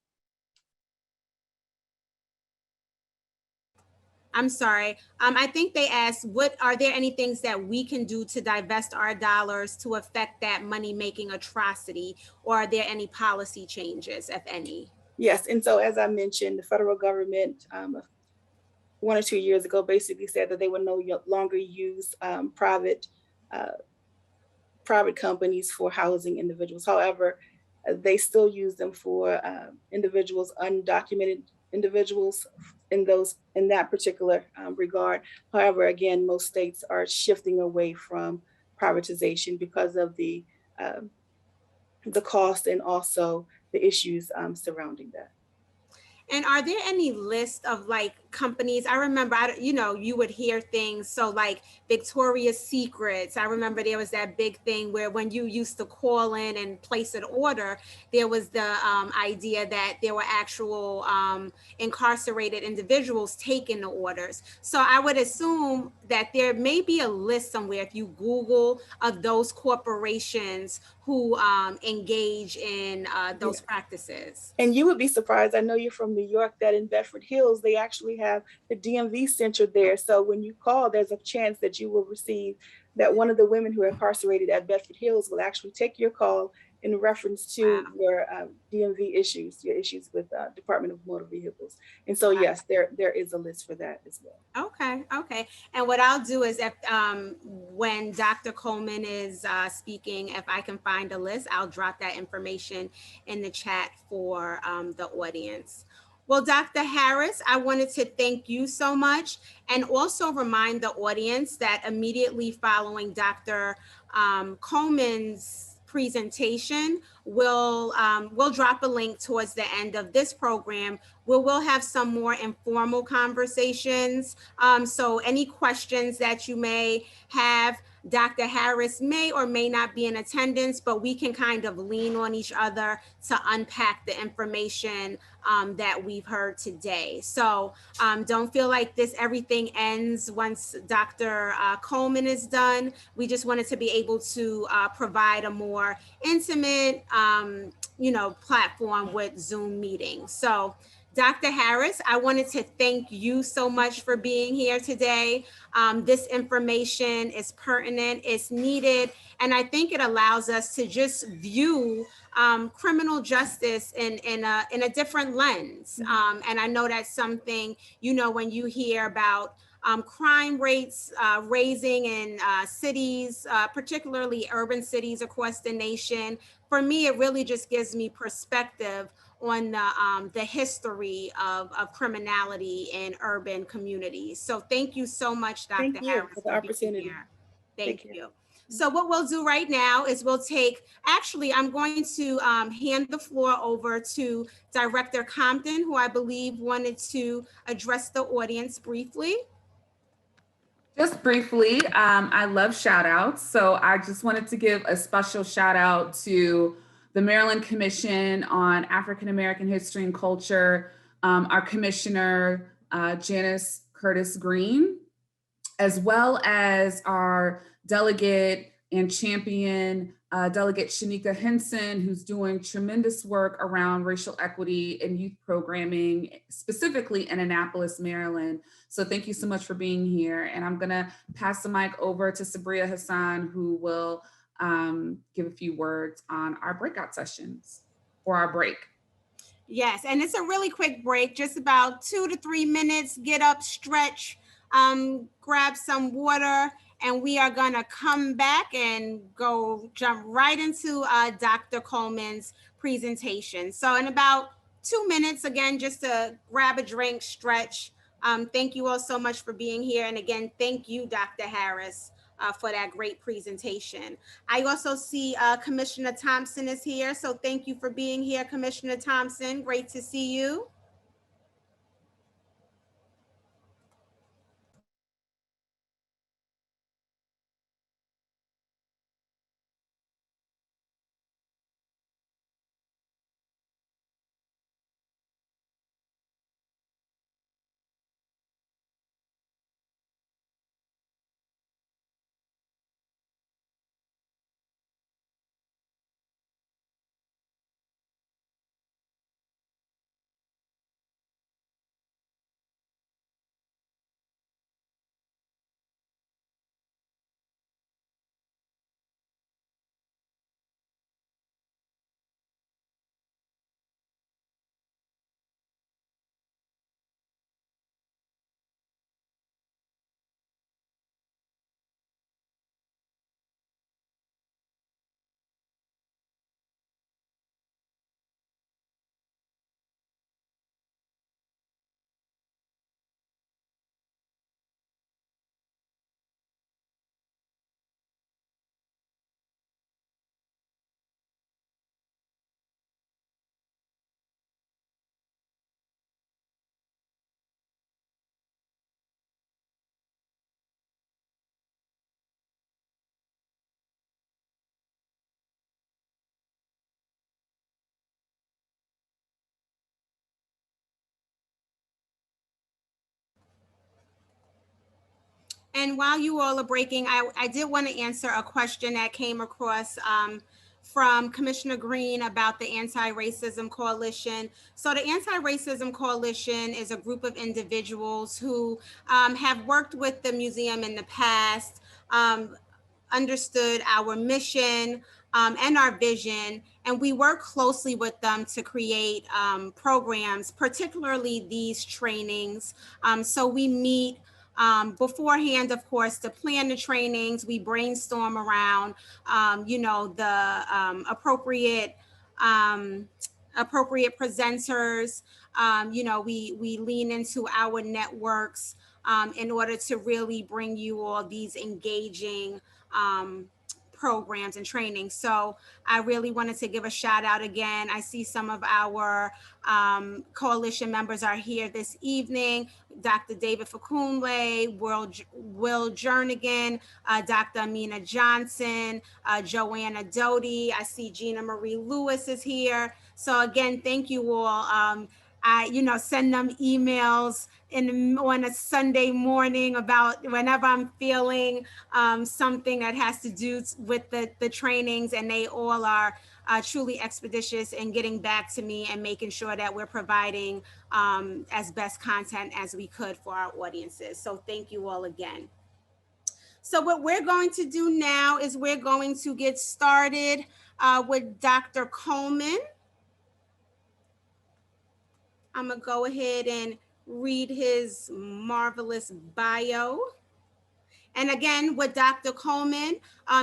I'm sorry. I think they asked, are there any things that we can do to divest our dollars to affect that money-making atrocity, or are there any policy changes, if any? Yes, and so as I mentioned, the federal government 1 or 2 years ago basically said that they would no longer use private companies for housing individuals. However, they still use them for individuals, undocumented individuals in that particular regard. However, again, most states are shifting away from privatization because of the cost and also the issues surrounding that. And are there any list of like companies? I remember, you would hear things. So like Victoria's Secrets, I remember there was that big thing where when you used to call in and place an order, there was the idea that there were actual incarcerated individuals taking the orders. So I would assume that there may be a list somewhere, if you Google, of those corporations who engage in those practices. And you would be surprised, I know you're from New York, that in Bedford Hills, they actually have the DMV center there. So when you call, there's a chance that you will receive that one of the women who are incarcerated at Bedford Hills will actually take your call in reference to your DMV issues, your issues with Department of Motor Vehicles. And so, yes, there is a list for that as well. Okay. And what I'll do is if when Dr. Coleman is speaking, if I can find a list, I'll drop that information in the chat for the audience. Well, Dr. Harris, I wanted to thank you so much, and also remind the audience that immediately following Dr. Coleman's presentation, we'll drop a link towards the end of this program where we'll have some more informal conversations. So any questions that you may have, Dr. Harris may or may not be in attendance, but we can kind of lean on each other to unpack the information that we've heard today. So don't feel like everything ends once Dr. Coleman is done. We just wanted to be able to provide a more intimate, platform with Zoom meetings. So Dr. Harris, I wanted to thank you so much for being here today. This information is pertinent, it's needed, and I think it allows us to just view criminal justice in a different lens. And I know that's something, when you hear about crime rates raising in cities, particularly urban cities across the nation, for me, it really just gives me perspective on the history of criminality in urban communities. So thank you so much, Dr. Harris, for the opportunity. Here. Thank you. So what we'll do right now is we'll take, actually, I'm going to hand the floor over to Director Compton, who I believe wanted to address the audience briefly. Just briefly, I love shout outs. So I just wanted to give a special shout out to the Maryland Commission on African American History and Culture, our Commissioner, Janice Curtis Green, as well as our delegate and champion, Delegate Shanika Henson, who's doing tremendous work around racial equity and youth programming, specifically in Annapolis, Maryland. So thank you so much for being here. And I'm gonna pass the mic over to Sabria Hassan, who will give a few words on our breakout sessions or our break. Yes, and it's a really quick break, just about 2 to 3 minutes. Get up, stretch, grab some water, and we are gonna come back and jump right into Dr. Coleman's presentation. So in about 2 minutes, again, just to grab a drink, stretch. Thank you all so much for being here. And again, thank you, Dr. Harris, for that great presentation. I also see Commissioner Thompson is here. So thank you for being here, Commissioner Thompson. Great to see you. And while you all are breaking, I did want to answer a question that came across from Commissioner Green about the Anti-Racism Coalition. So the Anti-Racism Coalition is a group of individuals who have worked with the museum in the past, understood our mission and our vision, and we work closely with them to create programs, particularly these trainings. So we meet beforehand, of course, to plan the trainings. We brainstorm around, the appropriate presenters. We lean into our networks in order to really bring you all these engaging programs and training. So I really wanted to give a shout out again. I see some of our coalition members are here this evening. Dr. David Fakunle, Will Jernigan, Dr. Amina Johnson, Joanna Doty. I see Gina Marie Lewis is here. So again, thank you all. I send them emails on a Sunday morning about whenever I'm feeling something that has to do with the trainings, and they all are truly expeditious in getting back to me and making sure that we're providing as best content as we could for our audiences. So thank you all again. So what we're going to do now is we're going to get started with Dr. Coleman. I'm gonna go ahead and read his marvelous bio. And again, with Dr. Coleman,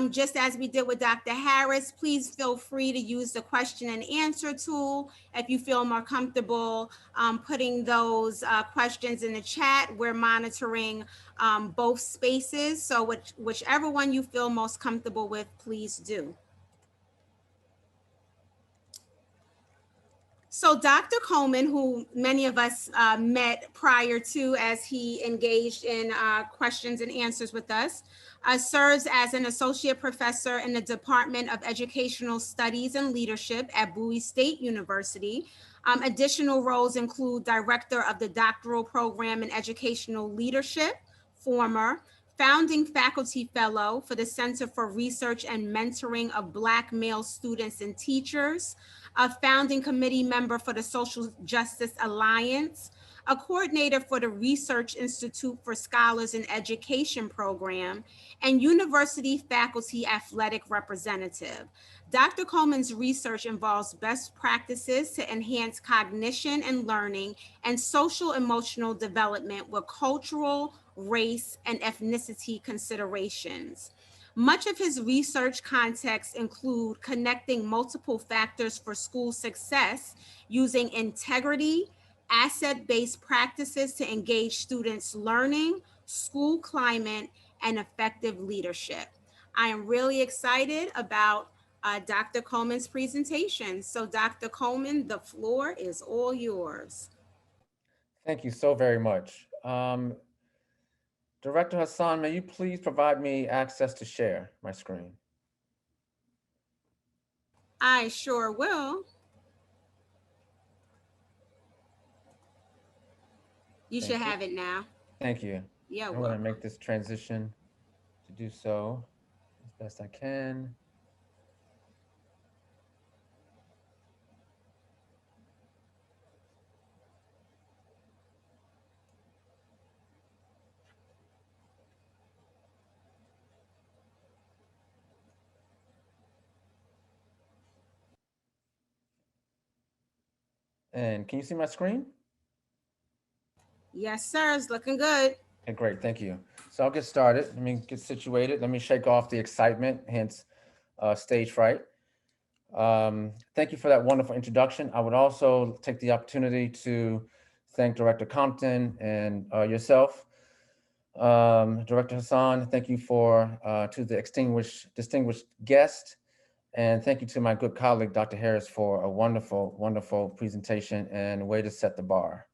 just as we did with Dr. Harris, please feel free to use the question and answer tool if you feel more comfortable putting those questions in the chat. We're monitoring both spaces, so whichever one you feel most comfortable with, please do. So Dr. Coleman, who many of us met prior to as he engaged in questions and answers with us, serves as an associate professor in the Department of Educational Studies and Leadership at Bowie State University. Additional roles include director of the doctoral program in educational leadership, former founding faculty fellow for the Center for Research and Mentoring of Black Male Students and Teachers, a founding committee member for the Social Justice Alliance, a coordinator for the Research Institute for Scholars in Education program, and university faculty athletic representative. Dr. Coleman's research involves best practices to enhance cognition and learning and social emotional development with cultural, race, and ethnicity considerations. Much of his research contexts include connecting multiple factors for school success using integrity, asset-based practices to engage students' learning, school climate, and effective leadership. I am really excited about Dr. Coleman's presentation. So Dr. Coleman, the floor is all yours. Thank you so very much. Director Hassan, may you please provide me access to share my screen? I sure will. You should Thank you. have it now. Thank you. Yeah, I'm going to welcome. make this transition to do so as best I can. And can you see my screen? Yes, sir. It's looking good. Okay, great. Thank you. So I'll get started. Let me get situated. Let me shake off the excitement, hence stage fright. Thank you for that wonderful introduction. I would also take the opportunity to thank Director Compton and yourself, Director Hassan. Thank you to the distinguished guest. And thank you to my good colleague, Dr. Harris, for a wonderful, wonderful presentation and a way to set the bar.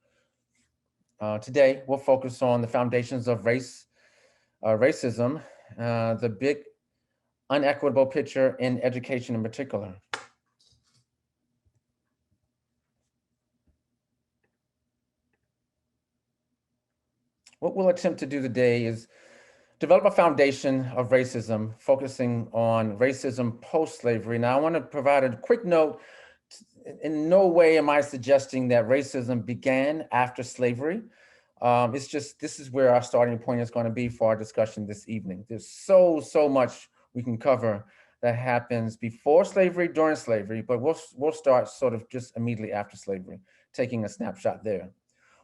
Today, we'll focus on the foundations of racism, the big unequitable picture in education in particular. What we'll attempt to do today is develop a foundation of racism, focusing on racism post-slavery. Now, I want to provide a quick note. In no way am I suggesting that racism began after slavery. It's just, this is where our starting point is going to be for our discussion this evening. There's so much we can cover that happens before slavery, during slavery, but we'll start sort of just immediately after slavery, taking a snapshot there.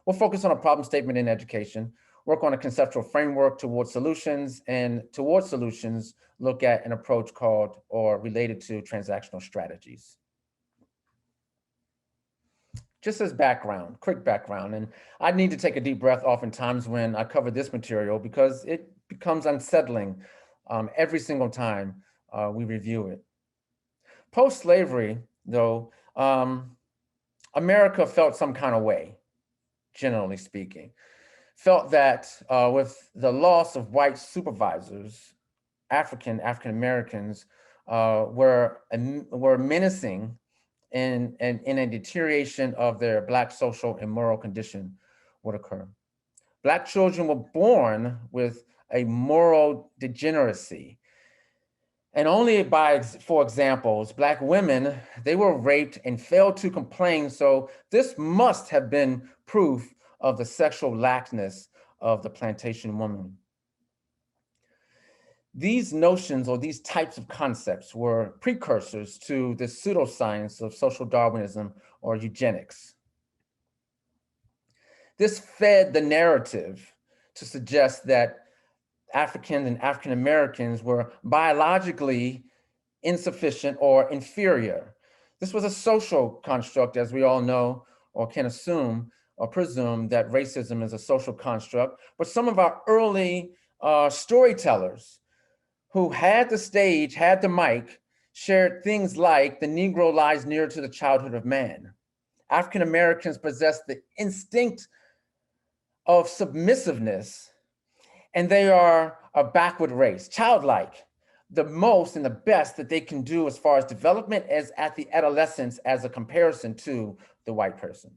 We'll focus on a problem statement in education, work on a conceptual framework towards solutions, and towards solutions, look at an approach called or related to transactional strategies. Just as background, quick background, and I need to take a deep breath oftentimes when I cover this material because it becomes unsettling every single time we review it. Post-slavery, though, America felt some kind of way, generally speaking. Felt that with the loss of white supervisors, African Americans were menacing in a deterioration of their Black social and moral condition would occur. Black children were born with a moral degeneracy. And only for examples, Black women, they were raped and failed to complain. So this must have been proof of the sexual laxness of the plantation woman. These notions or these types of concepts were precursors to the pseudoscience of social Darwinism or eugenics. This fed the narrative to suggest that Africans and African Americans were biologically insufficient or inferior. This was a social construct, as we all know, or can assume or presume that racism is a social construct. But some of our early storytellers who had the stage, had the mic, shared things like the Negro lies near to the childhood of man. African Americans possess the instinct of submissiveness, and they are a backward race, childlike. The most and the best that they can do as far as development is at the adolescence as a comparison to the white person.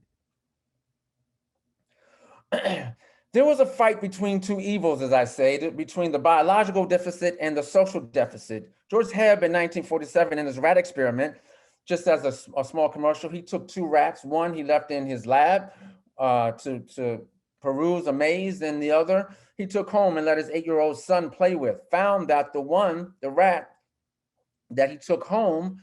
There was a fight between two evils, as I say, between the biological deficit and the social deficit. George Hebb in 1947 in his rat experiment, just as a small commercial, he took two rats. One he left in his lab to peruse a maze, and the other he took home and let his 8-year-old son play with. Found that the rat that he took home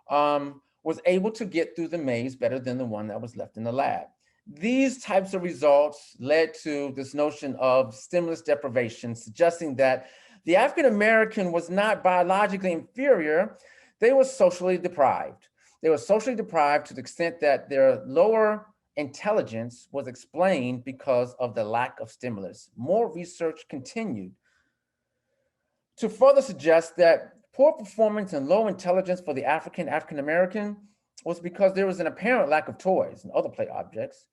was able to get through the maze better than the one that was left in the lab. These types of results led to this notion of stimulus deprivation, suggesting that the African American was not biologically inferior, they were socially deprived. They were socially deprived to the extent that their lower intelligence was explained because of the lack of stimulus. More research continued to further suggest that poor performance and low intelligence for the African American was because there was an apparent lack of toys and other play objects,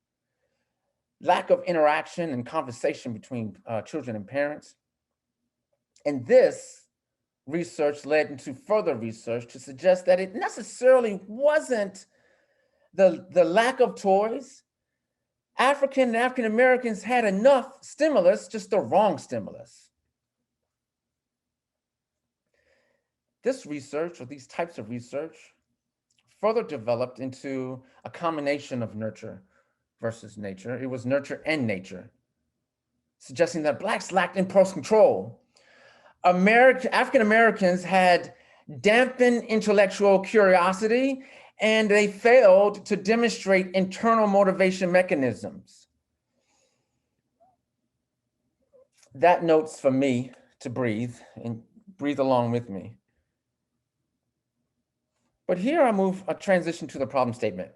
lack of interaction and conversation between children and parents. And this research led into further research to suggest that it necessarily wasn't the lack of toys. African and African Americans had enough stimulus, just the wrong stimulus. This research, or these types of research, further developed into a combination of nurture versus nature. It was nurture and nature, suggesting that Blacks lacked impulse control. African Americans had dampened intellectual curiosity, and they failed to demonstrate internal motivation mechanisms. That notes for me to breathe and breathe along with me. But here I transition to the problem statement.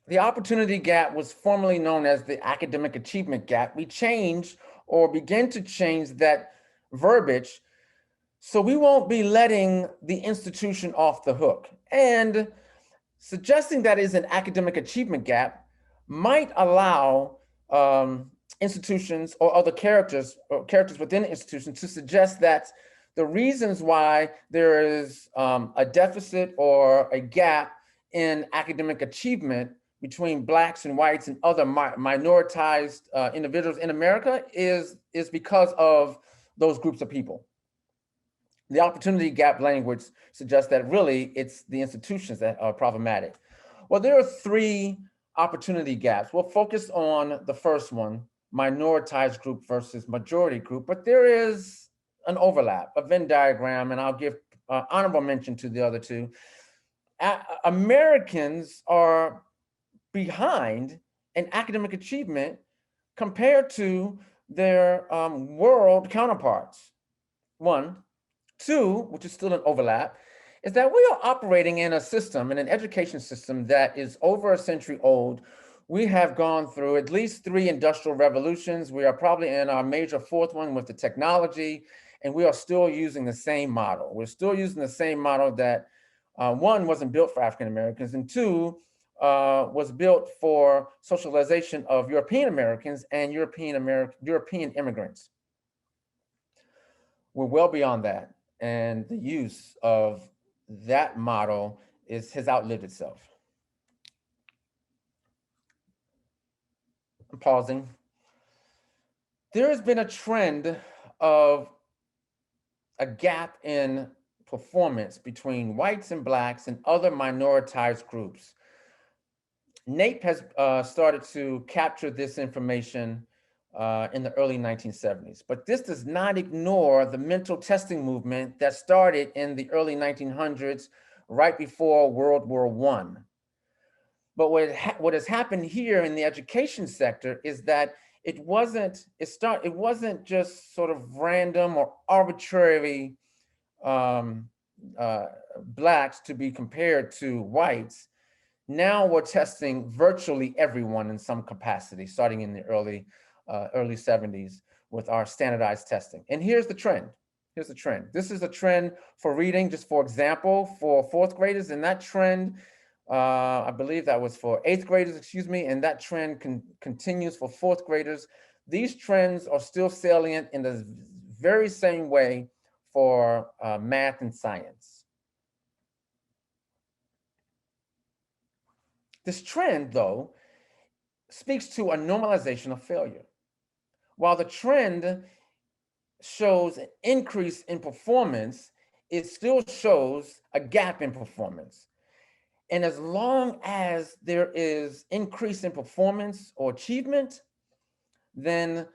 The opportunity gap was formerly known as the academic achievement gap. We changed or begin to change that verbiage so we won't be letting the institution off the hook. And suggesting that is an academic achievement gap might allow institutions or other characters within institutions to suggest that the reasons why there is a deficit or a gap in academic achievement between Blacks and whites and other minoritized individuals in America is because of those groups of people. The opportunity gap language suggests that really it's the institutions that are problematic. Well, there are three opportunity gaps. We'll focus on the first one, minoritized group versus majority group, but there is an overlap, a Venn diagram, and I'll give honorable mention to the other two. Americans are behind in academic achievement compared to their world counterparts. One. Two, which is still an overlap, is that we are operating in a system, in an education system that is over a century old. We have gone through at least 3 industrial revolutions. We are probably in our major 4th one with the technology, and we are still using the same model. We're still using the same model that one, wasn't built for African Americans, and two, was built for socialization of European Americans and European immigrants. We're well beyond that. And the use of that model has outlived itself. I'm pausing. There has been a trend of a gap in performance between whites and Blacks and other minoritized groups. NAEP has started to capture this information in the early 1970s. But this does not ignore the mental testing movement that started in the early 1900s, right before World War I. But what has happened here in the education sector is that it wasn't just sort of random or arbitrary um, blacks to be compared to whites. Now we're testing virtually everyone in some capacity, starting in the early 70s with our standardized testing. And here's the trend. Here's the trend. This is a trend for reading, just for example, for fourth graders. And that trend, I believe that was for eighth graders, excuse me, and that trend continues for fourth graders. These trends are still salient in the very same way for math and science. This trend, though, speaks to a normalization of failure. While the trend shows an increase in performance, it still shows a gap in performance. And as long as there is increase in performance or achievement, then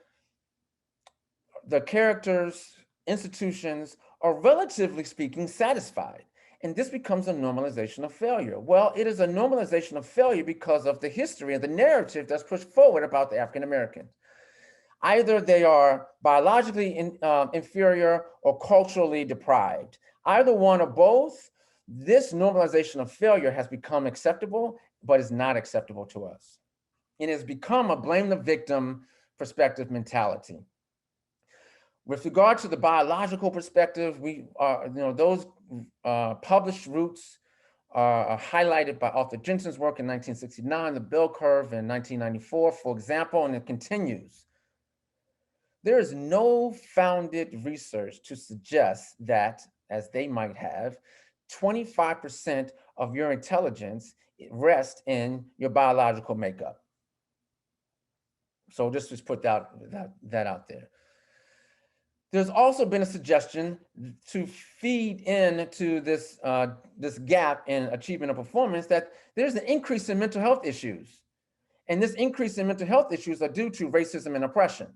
the characters, institutions are relatively speaking satisfied. And this becomes a normalization of failure. Well, it is a normalization of failure because of the history and the narrative that's pushed forward about the African American. Either they are biologically inferior or culturally deprived. Either one or both, this normalization of failure has become acceptable, but is not acceptable to us. It has become a blame the victim perspective mentality. With regard to the biological perspective, we are, those published roots are highlighted by Arthur Jensen's work in 1969, the bell curve in 1994, for example, and it continues. There is no founded research to suggest that, as they might have, 25% of your intelligence rests in your biological makeup. So just put that out there. There's also been a suggestion to feed into this gap in achievement of performance that there's an increase in mental health issues. And this increase in mental health issues are due to racism and oppression.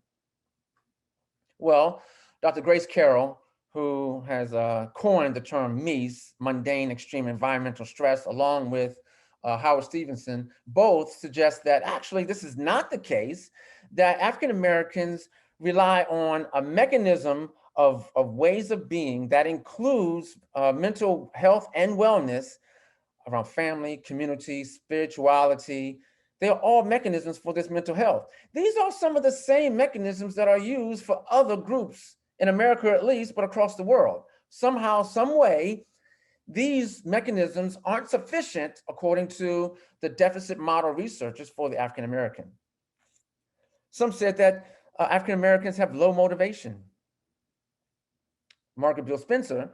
Well, Dr. Grace Carroll, who has coined the term MEES, mundane extreme environmental stress, along with Howard Stevenson, both suggest that actually this is not the case, that African Americans rely on a mechanism of ways of being that includes mental health and wellness around family, community, spirituality. They are all mechanisms for this mental health. These are some of the same mechanisms that are used for other groups in America, at least, but across the world. Somehow, some way, these mechanisms aren't sufficient, according to the deficit model researchers, for the African American. Some said that African Americans have low motivation. Margaret Bill Spencer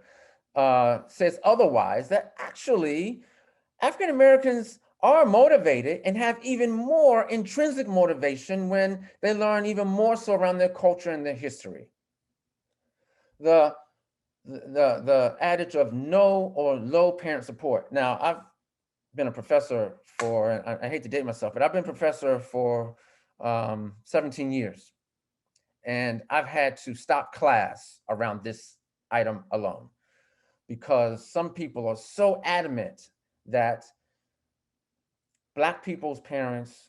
says otherwise, that actually African Americans are motivated and have even more intrinsic motivation when they learn even more so around their culture and their history. The adage of no or low parent support. Now, I've been a professor for, and I hate to date myself, but I've been a professor for 17 years. And I've had to stop class around this item alone because some people are so adamant that Black people's parents,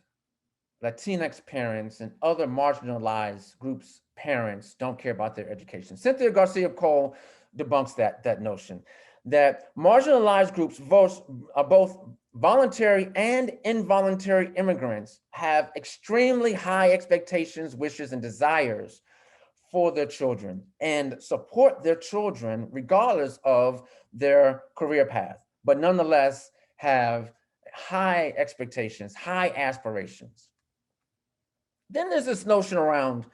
Latinx parents, and other marginalized groups' parents don't care about their education. Cynthia Garcia-Cole debunks that notion, that marginalized groups, both voluntary and involuntary immigrants, have extremely high expectations, wishes, and desires for their children and support their children regardless of their career path, but nonetheless have high expectations, high aspirations. Then there's this notion around,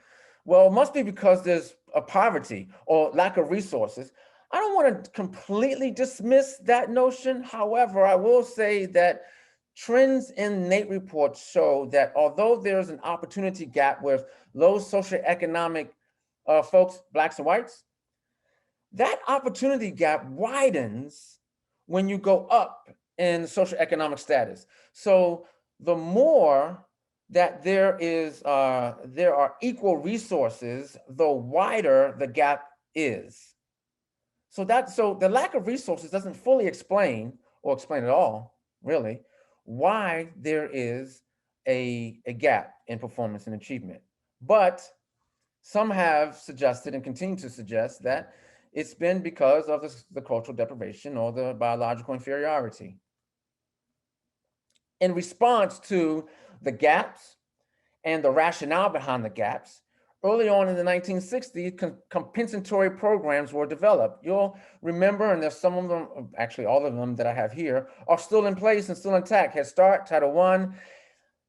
well, it must be because there's a poverty or lack of resources. I don't want to completely dismiss that notion. However, I will say that trends in NAEP reports show that although there's an opportunity gap with low socioeconomic folks, Blacks and whites, that opportunity gap widens when you go up in socioeconomic status. So the more that there are equal resources, the wider the gap is. So the lack of resources doesn't fully explain, or explain at all, really, why there is a gap in performance and achievement. But some have suggested and continue to suggest that it's been because of the cultural deprivation or the biological inferiority. In response to the gaps and the rationale behind the gaps, early on in the 1960s, compensatory programs were developed. You'll remember, and there's some of them, actually all of them that I have here, are still in place and still intact. Head Start, Title I,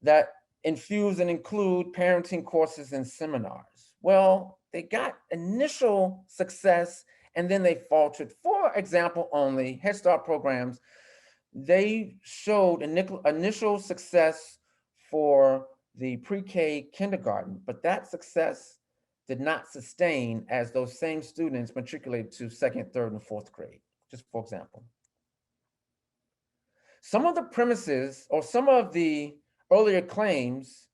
that infuse and include parenting courses and seminars. Well, they got initial success and then they faltered. For example, only Head Start programs, they showed initial success for the pre-K kindergarten, but that success did not sustain as those same students matriculated to second, third, and fourth grade, just for example. Some of the premises or some of the earlier claims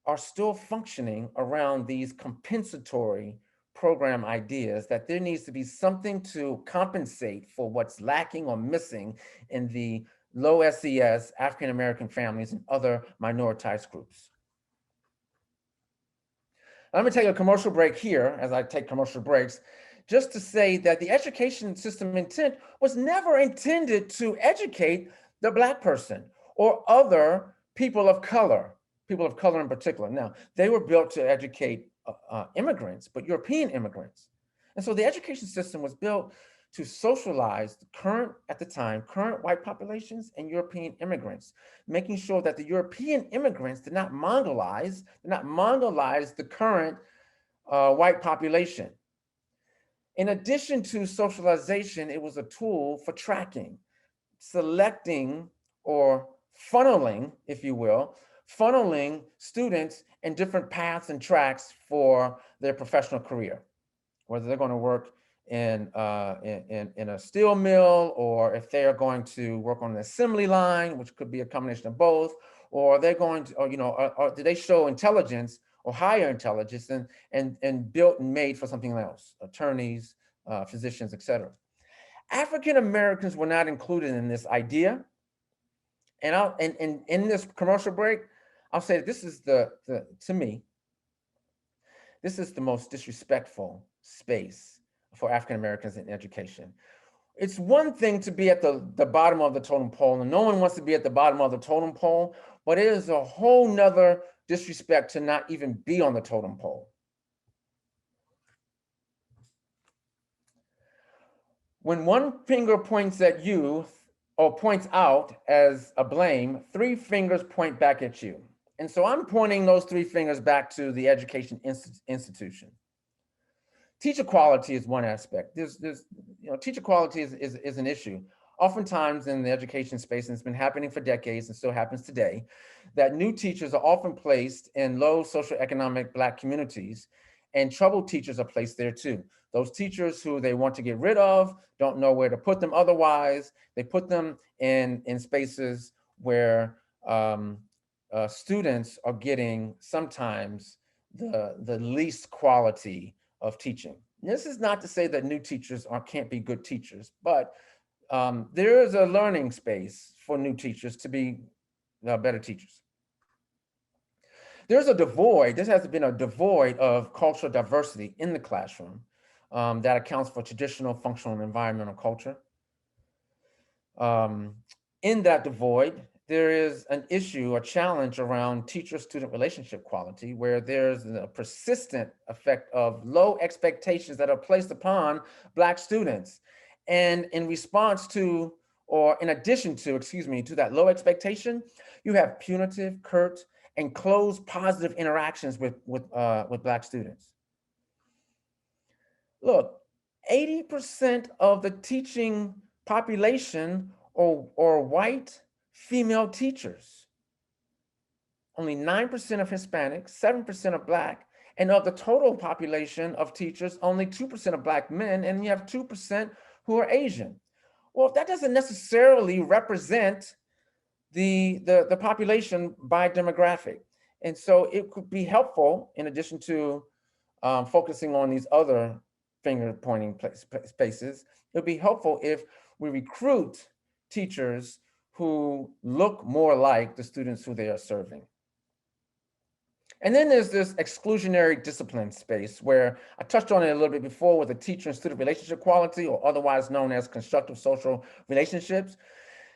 are still functioning around these compensatory program ideas, that there needs to be something to compensate for what's lacking or missing in the low SES African-American families and other minoritized groups. Let me take a commercial break here, as I take commercial breaks, just to say that the education system intent was never intended to educate the Black person or other people of color in particular. Now, they were built to educate immigrants, but European immigrants. And so the education system was built to socialize the current white populations and European immigrants, making sure that the European immigrants did not Mongolize the current white population. In addition to socialization, it was a tool for tracking, selecting, or funneling, if you will, funneling students in different paths and tracks for their professional career, whether they're going to work in a steel mill, or if they are going to work on an assembly line, which could be a combination of both, or they're going to, or do they show intelligence or higher intelligence and built and made for something else, attorneys, physicians, etc. African Americans were not included in this idea. And in this commercial break, I'll say this is to me, this is the most disrespectful space for African Americans in education. It's one thing to be at the bottom of the totem pole, and no one wants to be at the bottom of the totem pole, but it is a whole nother disrespect to not even be on the totem pole. When one finger points at you or points out as a blame, three fingers point back at you. And so I'm pointing those three fingers back to the education institution. Teacher quality is one aspect. Teacher quality is an issue. Oftentimes in the education space, and it's been happening for decades and still happens today, that new teachers are often placed in low socioeconomic Black communities, and troubled teachers are placed there too. Those teachers who they want to get rid of, don't know where to put them otherwise. They put them in spaces where students are getting sometimes the least quality of teaching. This is not to say that new teachers can't be good teachers, but there is a learning space for new teachers to be better teachers. There has been a devoid of cultural diversity in the classroom that accounts for traditional, functional, and environmental culture. In that devoid, there is an issue, a challenge around teacher-student relationship quality, where there's a persistent effect of low expectations that are placed upon Black students. And in response to, or in addition to, to that low expectation, you have punitive, curt, and closed positive interactions with Black students. Look, 80% of the teaching population are white female teachers. Only 9% of Hispanic, 7% of Black, and of the total population of teachers, only 2% of Black men, and you have 2% who are Asian. Well, that doesn't necessarily represent the population by demographic. And so it could be helpful, in addition to focusing on these other finger pointing spaces, it would be helpful if we recruit teachers who look more like the students who they are serving. And then there's this exclusionary discipline space where I touched on it a little bit before with the teacher and student relationship quality, or otherwise known as constructive social relationships.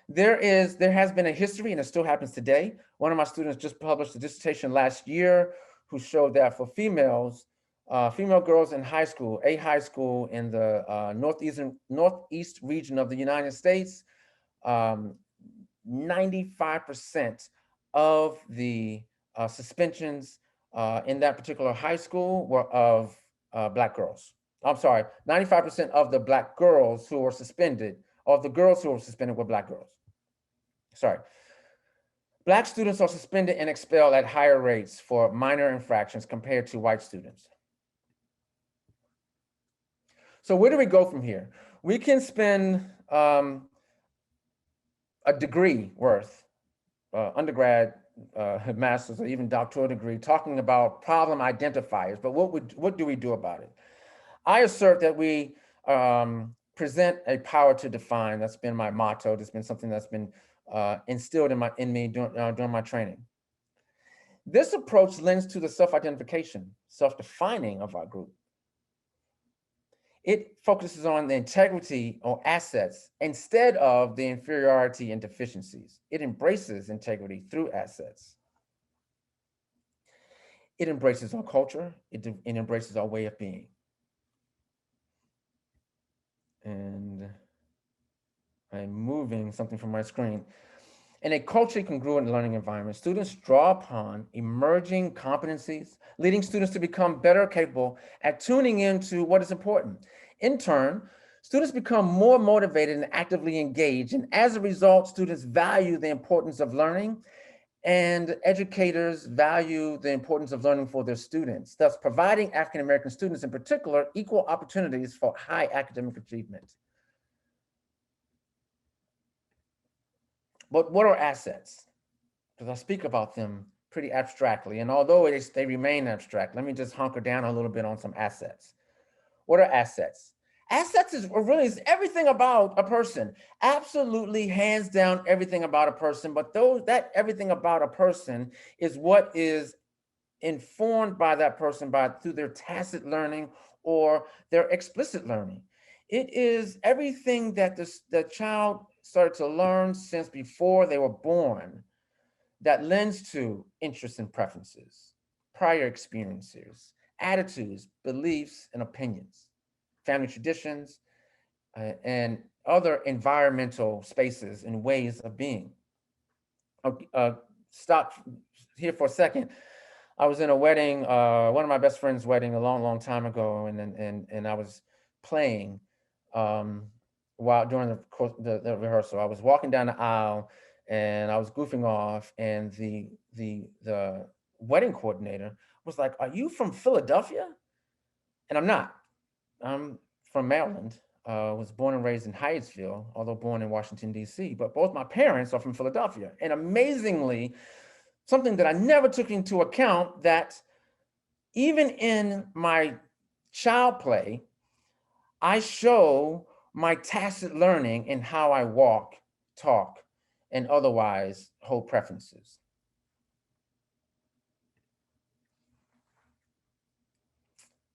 There has been a history, and it still happens today. One of my students just published a dissertation last year who showed that for females, female girls in high school, a high school in the northeast region of the United States, 95% of the suspensions in that particular high school were of Black girls. I'm sorry, 95% of the Black girls who were suspended, of the girls who were suspended, were Black girls. Sorry. Black students are suspended and expelled at higher rates for minor infractions compared to white students. So where do we go from here? We can spend a degree worth, undergrad, master's, or even doctoral degree, talking about problem identifiers, but what do we do about it? I assert that we present a power to define. That's been my motto. That's been something that's been instilled in me during my training. This approach lends to the self-identification, self-defining of our group. It focuses on the integrity or assets instead of the inferiority and deficiencies. It embraces integrity through assets. It embraces our culture. It embraces our way of being. And I'm moving something from my screen. In a culturally congruent learning environment, students draw upon emerging competencies, leading students to become better capable at tuning into what is important. In turn, students become more motivated and actively engaged. And as a result, students value the importance of learning, and educators value the importance of learning for their students, thus providing African-American students in particular equal opportunities for high academic achievement. But what are assets? Because I speak about them pretty abstractly, and although they remain abstract, let me just hunker down a little bit on some assets. What are assets? Assets is everything about a person, absolutely hands down everything about a person, but that everything about a person is what is informed by that person through their tacit learning or their explicit learning. It is everything that the child started to learn since before they were born that lends to interests and preferences, prior experiences, attitudes, beliefs, and opinions, family traditions, and other environmental spaces and ways of being. Stop here for a second. I was in a wedding, one of my best friend's wedding a long, long time ago, and I was playing while during the rehearsal. I was walking down the aisle and I was goofing off, and the wedding coordinator was like, "Are you from Philadelphia?" And I'm not. I'm from Maryland. Was born and raised in Hyattsville, although born in Washington, D.C. But both my parents are from Philadelphia. And amazingly, something that I never took into account, that even in my child play, I show my tacit learning in how I walk, talk, and otherwise hold preferences.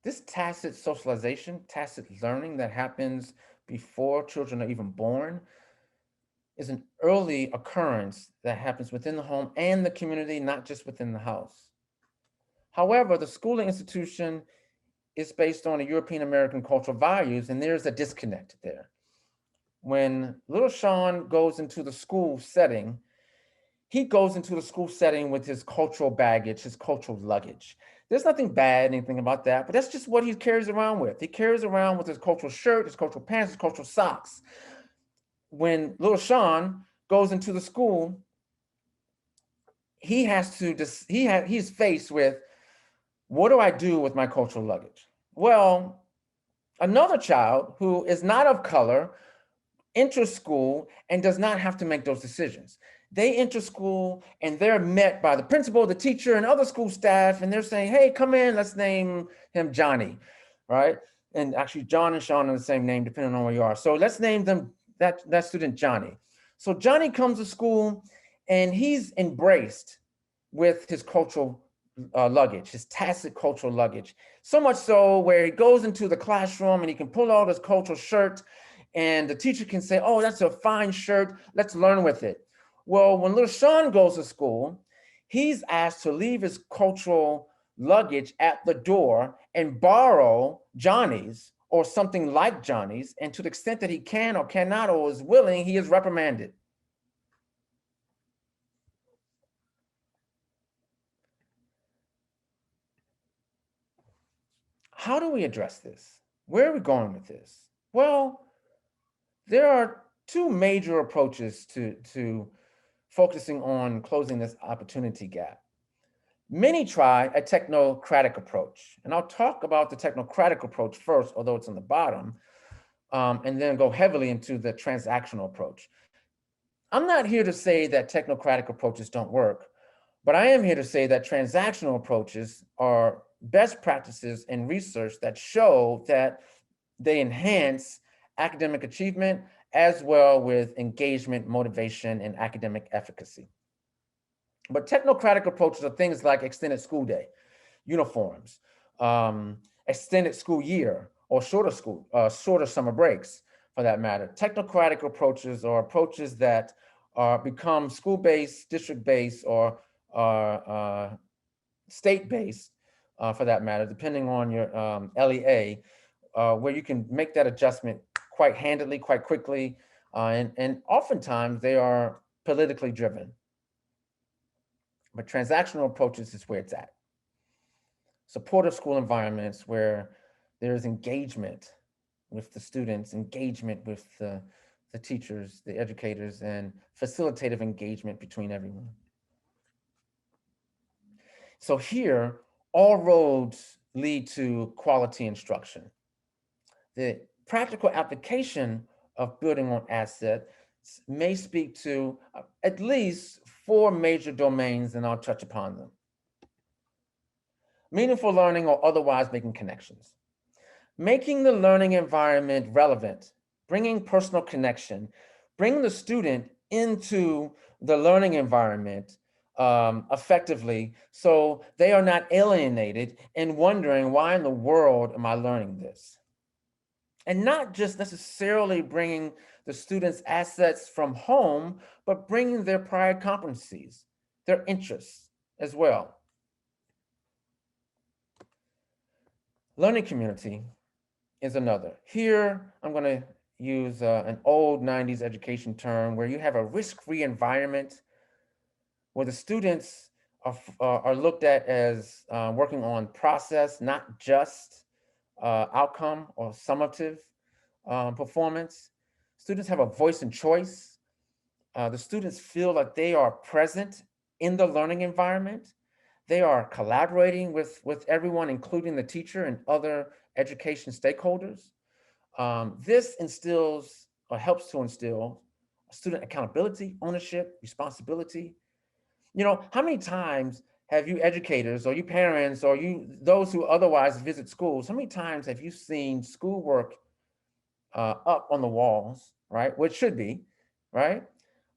This tacit socialization, tacit learning that happens before children are even born is an early occurrence that happens within the home and the community, not just within the house. However, the schooling institution is based on a European American cultural values, and there's a disconnect there. When little Sean goes into the school setting, he goes into the school setting with his cultural baggage, his cultural luggage. There's nothing bad, anything about that, but that's just what he carries around with. He carries around with his cultural shirt, his cultural pants, his cultural socks. When little Sean goes into the school, he's faced with, what do I do with my cultural luggage? Well, another child who is not of color enters school and does not have to make those decisions. They enter school and they're met by the principal, the teacher, and other school staff, and they're saying, "Hey, come in, let's name him Johnny," right? And actually, John and Sean are the same name, depending on where you are. So let's name them that student Johnny. So Johnny comes to school and he's embraced with his cultural luggage, his tacit cultural luggage. So much so where he goes into the classroom and he can pull out his cultural shirt and the teacher can say, oh, that's a fine shirt, let's learn with it. Well, when little Sean goes to school, he's asked to leave his cultural luggage at the door and borrow Johnny's or something like Johnny's. And to the extent that he can or cannot or is willing, he is reprimanded. How do we address this? Where are we going with this? Well, there are two major approaches to focusing on closing this opportunity gap. Many try a technocratic approach, and I'll talk about the technocratic approach first, although it's on the bottom, and then go heavily into the transactional approach. I'm not here to say that technocratic approaches don't work, but I am here to say that transactional approaches are best practices in research that show that they enhance academic achievement as well with engagement, motivation, and academic efficacy. But technocratic approaches are things like extended school day, uniforms, extended school year, or shorter summer breaks, for that matter. Technocratic approaches are approaches that become school-based, district-based, or state-based, for that matter, depending on your LEA, where you can make that adjustment quite handily, quite quickly, and oftentimes they are politically driven. But transactional approaches is where it's at. Supportive school environments where there's engagement with the students, engagement with the teachers, the educators, and facilitative engagement between everyone. So here, all roads lead to quality instruction. The practical application of building on assets may speak to at least 4 major domains, and I'll touch upon them. Meaningful learning or otherwise making connections. Making the learning environment relevant, bringing personal connection, bringing the student into the learning environment effectively so they are not alienated and wondering, why in the world am I learning this? And not just necessarily bringing the students' assets from home, but bringing their prior competencies, their interests as well. Learning community is another. Here, I'm going to use an old 90s education term where you have a risk-free environment where the students are looked at as working on process, not just outcome or summative performance. Students have a voice and choice. The students feel like they are present in the learning environment. They are collaborating with everyone, including the teacher and other education stakeholders. This instills or helps to instill student accountability, ownership, responsibility. You know, how many times have you educators or you parents or those who otherwise visit schools, how many times have you seen schoolwork up on the walls, right? Which should be, right?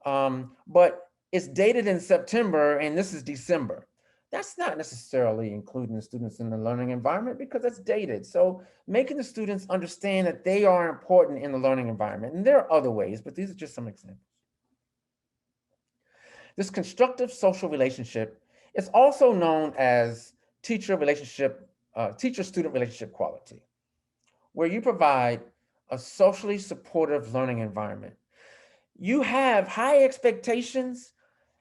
But it's dated in September and this is December. That's not necessarily including the students in the learning environment because it's dated. So making the students understand that they are important in the learning environment. And there are other ways, but these are just some examples. This constructive social relationship is also known as teacher-student relationship quality, where you provide a socially supportive learning environment. You have high expectations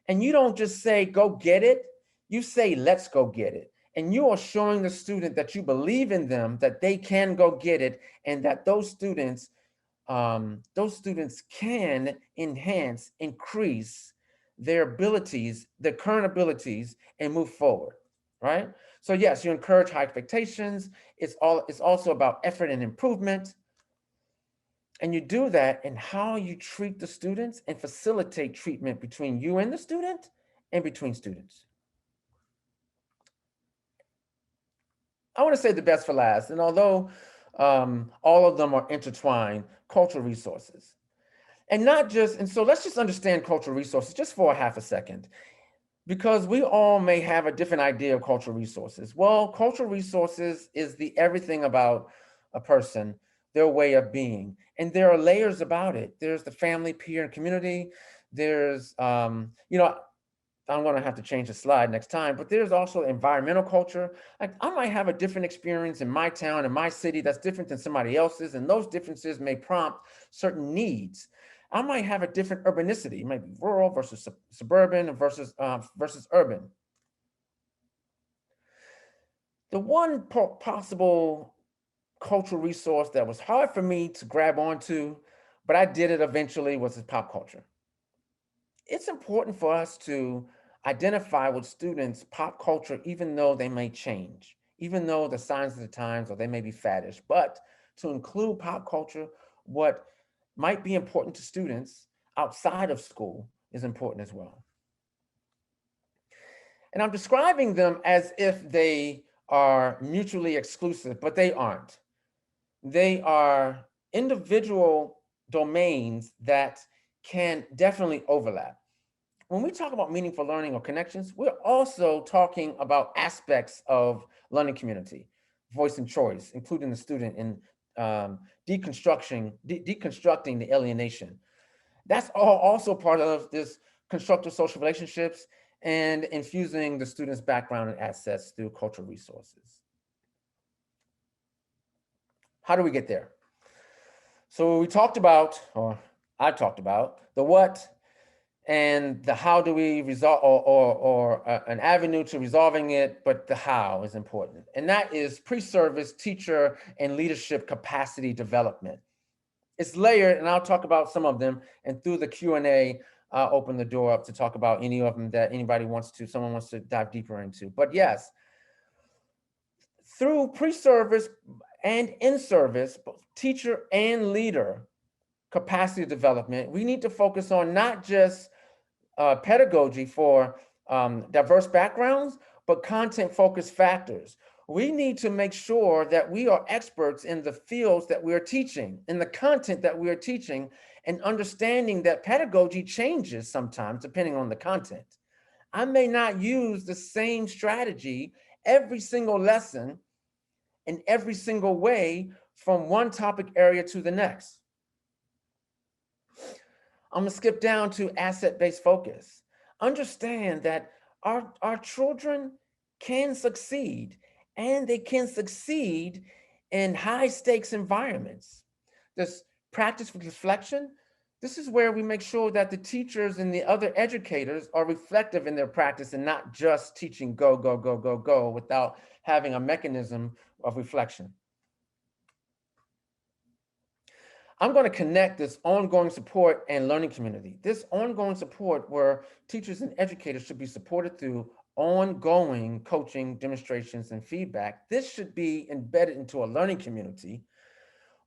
and you don't just say, go get it. You say, let's go get it. And you are showing the student that you believe in them, that they can go get it, and that those students can enhance, increase their abilities, their current abilities, and move forward, right? So yes, you encourage high expectations. It's also about effort and improvement. And you do that in how you treat the students and facilitate treatment between you and the student and between students. I want to say the best for last, and although all of them are intertwined, cultural resources. And so let's just understand cultural resources just for a half a second. because we all may have a different idea of cultural resources. Well, cultural resources is the everything about a person, their way of being. And there are layers about it. There's the family, peer, and community. There's, I'm going to have to change the slide next time, but there's also environmental culture. Like, I might have a different experience in my town, in my city, that's different than somebody else's, and those differences may prompt certain needs. I might have a different urbanicity. It might be rural versus suburban versus urban. The one possible cultural resource that was hard for me to grab onto, but I did it eventually, was pop culture. It's important for us to identify with students pop culture, even though they may change, even though the signs of the times, or they may be faddish, but to include pop culture, what might be important to students outside of school is important as well. And I'm describing them as if they are mutually exclusive, but they aren't. They are individual domains that can definitely overlap. When we talk about meaningful learning or connections, we're also talking about aspects of learning community, voice and choice, including the student in deconstructing the alienation. That's all also part of this constructive social relationships and infusing the student's background and assets through cultural resources. How do we get there? So we talked about, or I talked about, the what and the how do we resolve, or an avenue to resolving it, but the how is important. And that is pre-service teacher and leadership capacity development. It's layered, and I'll talk about some of them, and through the Q&A, I'll open the door up to talk about any of them that someone wants to dive deeper into. But yes, through pre-service and in-service, both teacher and leader capacity development, we need to focus on not just pedagogy for diverse backgrounds, but content-focused factors. We need to make sure that we are experts in the fields that we are teaching, in the content that we are teaching, and understanding that pedagogy changes sometimes depending on the content. I may not use the same strategy every single lesson in every single way from one topic area to the next. I'm gonna skip down to asset-based focus. Understand that our children can succeed, and they can succeed in high-stakes environments. This practice with reflection, this is where we make sure that the teachers and the other educators are reflective in their practice and not just teaching go, go, go, go, go without having a mechanism of reflection. I'm going to connect this ongoing support and learning community. This ongoing support where teachers and educators should be supported through ongoing coaching, demonstrations, and feedback. This should be embedded into a learning community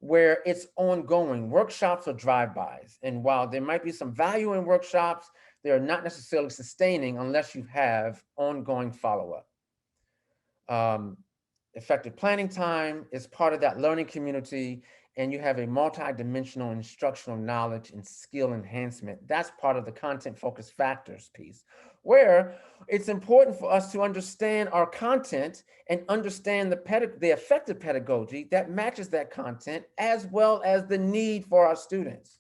where it's ongoing. Workshops or drive-bys. And while there might be some value in workshops, they are not necessarily sustaining unless you have ongoing follow-up. Effective planning time is part of that learning community, and you have a multi-dimensional instructional knowledge and skill enhancement. That's part of the content-focused factors piece, where it's important for us to understand our content and understand the effective pedagogy that matches that content, as well as the need for our students.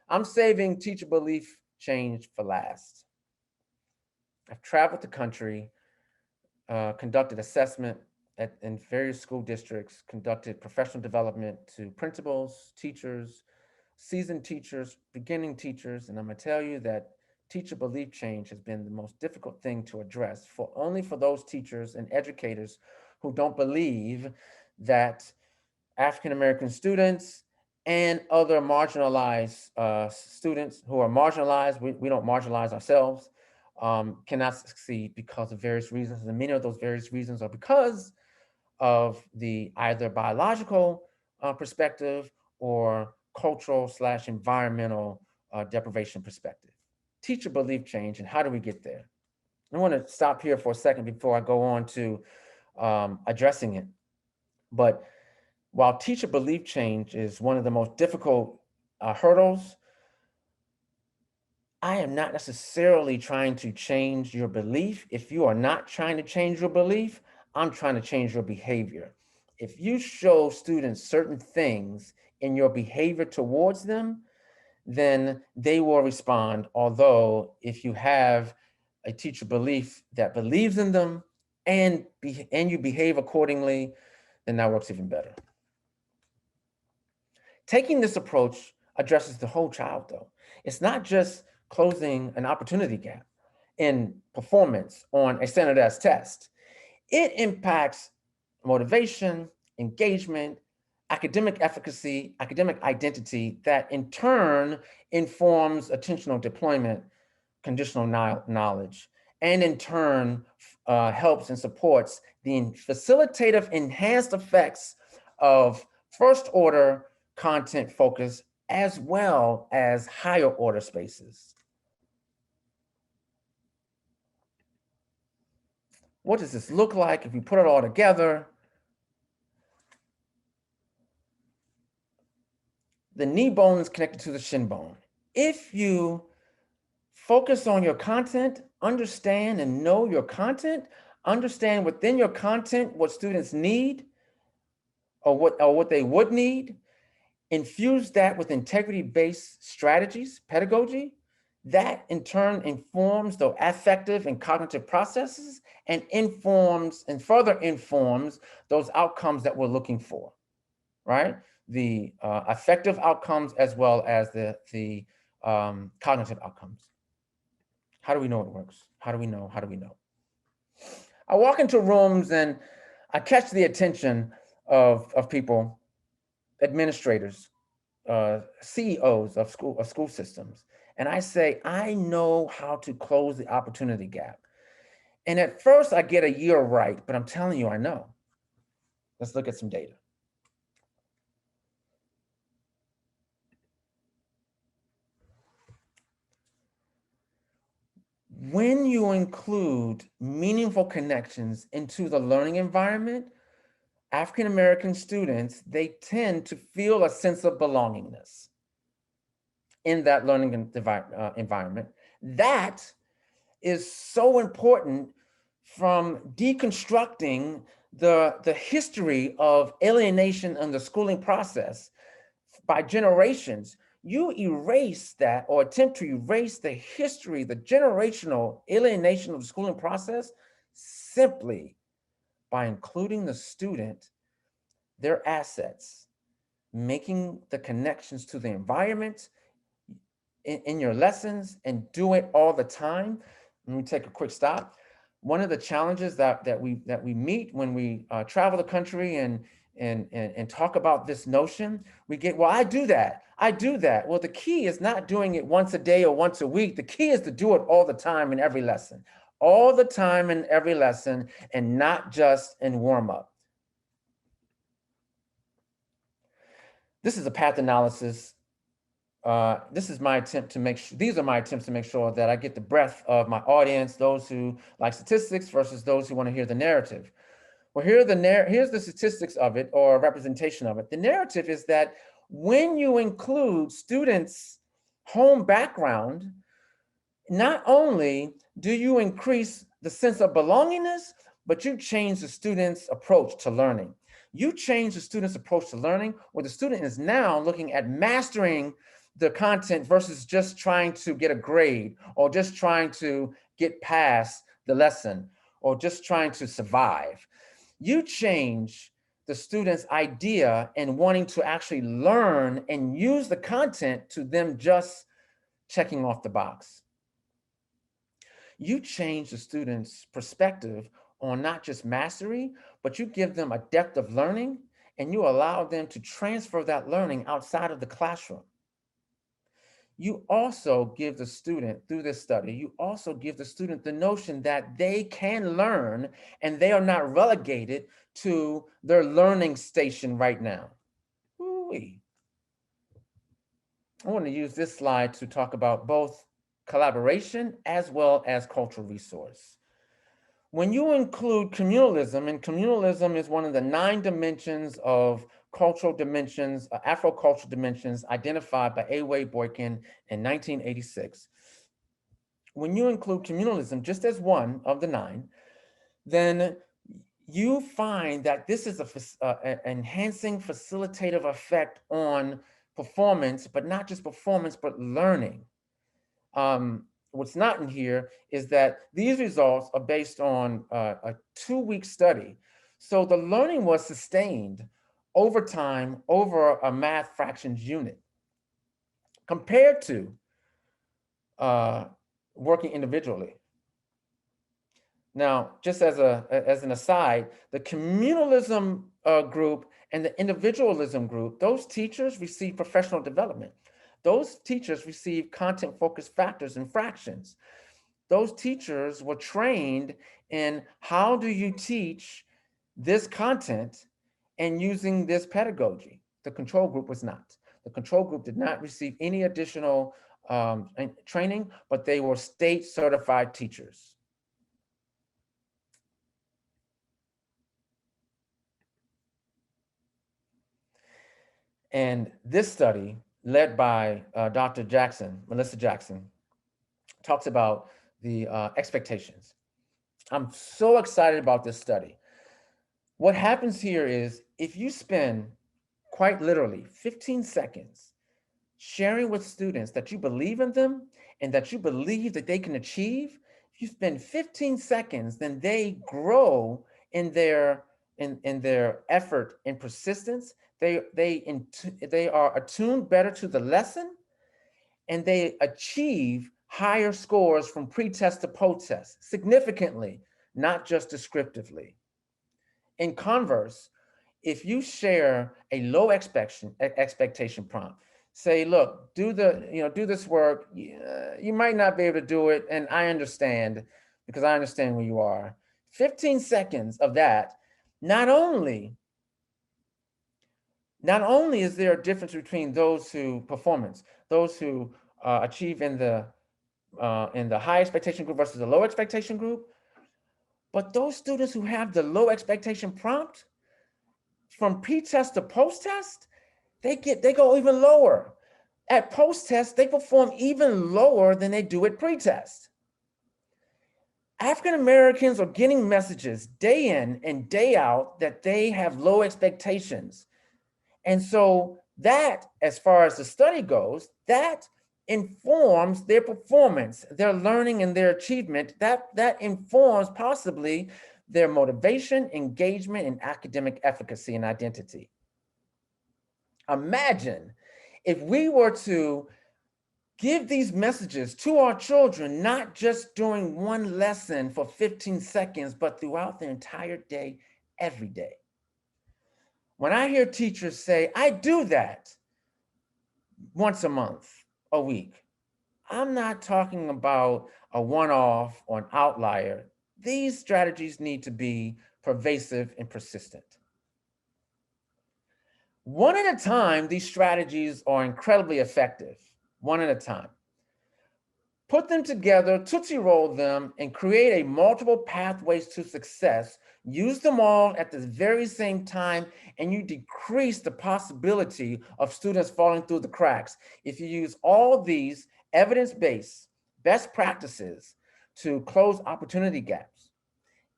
I'm saving teacher belief change for last. I've traveled the country, conducted assessment in various school districts, conducted professional development to principals, teachers, seasoned teachers, beginning teachers, and I'm gonna tell you that teacher belief change has been the most difficult thing to address only for those teachers and educators who don't believe that African-American students and other marginalized students who are marginalized, we don't marginalize ourselves, cannot succeed because of various reasons. And many of those various reasons are because of the either biological perspective or cultural / environmental deprivation perspective. Teacher belief change, and how do we get there? I want to stop here for a second before I go on to addressing it. But while teacher belief change is one of the most difficult hurdles, I am not necessarily trying to change your belief. If you are not trying to change your belief, I'm trying to change your behavior. If you show students certain things in your behavior towards them, then they will respond. Although if you have a teacher belief that believes in them and you behave accordingly, then that works even better. Taking this approach addresses the whole child though. It's not just closing an opportunity gap in performance on a standardized test. It impacts motivation, engagement, academic efficacy, academic identity that in turn informs attentional deployment, conditional knowledge, and in turn helps and supports the facilitative enhanced effects of first order content focus as well as higher order spaces. What does this look like if we put it all together? The knee bone is connected to the shin bone. If you focus on your content, understand and know your content, understand within your content what students need or what they would need, infuse that with integrity-based strategies, pedagogy, that in turn informs the affective and cognitive processes and further informs those outcomes that we're looking for, right? The affective outcomes as well as the cognitive outcomes. How do we know it works? How do we know? How do we know? I walk into rooms and I catch the attention of people, administrators, CEOs of school systems. And I say, I know how to close the opportunity gap. And at first I get a year right, but I'm telling you, I know. Let's look at some data. When you include meaningful connections into the learning environment, African-American students, they tend to feel a sense of belongingness in that learning environment. That is so important from deconstructing the history of alienation in the schooling process by generations. You erase that or attempt to erase the history, the generational alienation of the schooling process simply by including the student, their assets, making the connections to the environment in your lessons and do it all the time. Let me take a quick stop. One of the challenges that we meet when we travel the country and talk about this notion, we get, well, I do that. Well, the key is not doing it once a day or once a week. The key is to do it all the time in every lesson, all the time in every lesson, and not just in warm up. This is a path analysis. This is my attempt to make sure, these are my attempts to make sure that I get the breadth of my audience, those who like statistics versus those who want to hear the narrative. Well, here's the statistics of it, or a representation of it. The narrative is that when you include students' home background, not only do you increase the sense of belongingness, but you change the student's approach to learning. You change the student's approach to learning, where the student is now looking at mastering the content versus just trying to get a grade or just trying to get past the lesson or just trying to survive. You change the student's idea and wanting to actually learn and use the content to them just checking off the box. You change the student's perspective on not just mastery, but you give them a depth of learning and you allow them to transfer that learning outside of the classroom. You also give the student, through this study, you also give the student the notion that they can learn and they are not relegated to their learning station right now. Ooh-wee. I want to use this slide to talk about both collaboration as well as cultural resource. When you include communalism, and communalism is one of the 9 dimensions of cultural dimensions, Afro-cultural dimensions identified by A. Wade Boykin in 1986. when you include communalism just as one of the 9, then you find that this is an enhancing facilitative effect on performance, but not just performance, but learning. What's not in here is that these results are based on a 2-week study. So the learning was sustained over time over a math fractions unit compared to working individually. Now, just as an aside, the communalism group and the individualism group, those teachers receive professional development. Those teachers receive content-focused factors and fractions. Those teachers were trained in how do you teach this content and using this pedagogy. The control group was not. The control group did not receive any additional training, but they were state certified teachers. And this study, led by Dr. Jackson, Melissa Jackson, talks about the expectations. I'm so excited about this study. What happens here is if you spend quite literally 15 seconds sharing with students that you believe in them and that you believe that they can achieve, if you spend 15 seconds, then they grow in their effort and persistence. They are attuned better to the lesson, and they achieve higher scores from pre-test to post-test significantly, not just descriptively. In converse, if you share a low expectation prompt, say, look, do this work. You might not be able to do it, and I understand because I understand where you are. 15 seconds of that, not only is there a difference between those who achieve in the high expectation group versus the low expectation group, but those students who have the low expectation prompt, from pre-test to post-test, they go even lower. At post-test, they perform even lower than they do at pre-test. African Americans are getting messages day in and day out that they have low expectations. And so that, as far as the study goes, that informs their performance, their learning, and their achievement. That informs possibly their motivation, engagement, and academic efficacy and identity. Imagine if we were to give these messages to our children, not just during one lesson for 15 seconds, but throughout the entire day, every day. When I hear teachers say, I do that once a month, a week, I'm not talking about a one-off or an outlier. These strategies need to be pervasive and persistent. One at a time, these strategies are incredibly effective, one at a time. Put them together, Tootsie roll them, and create a multiple pathways to success. Use them all at the very same time, and you decrease the possibility of students falling through the cracks. If you use all these evidence-based best practices to close opportunity gaps,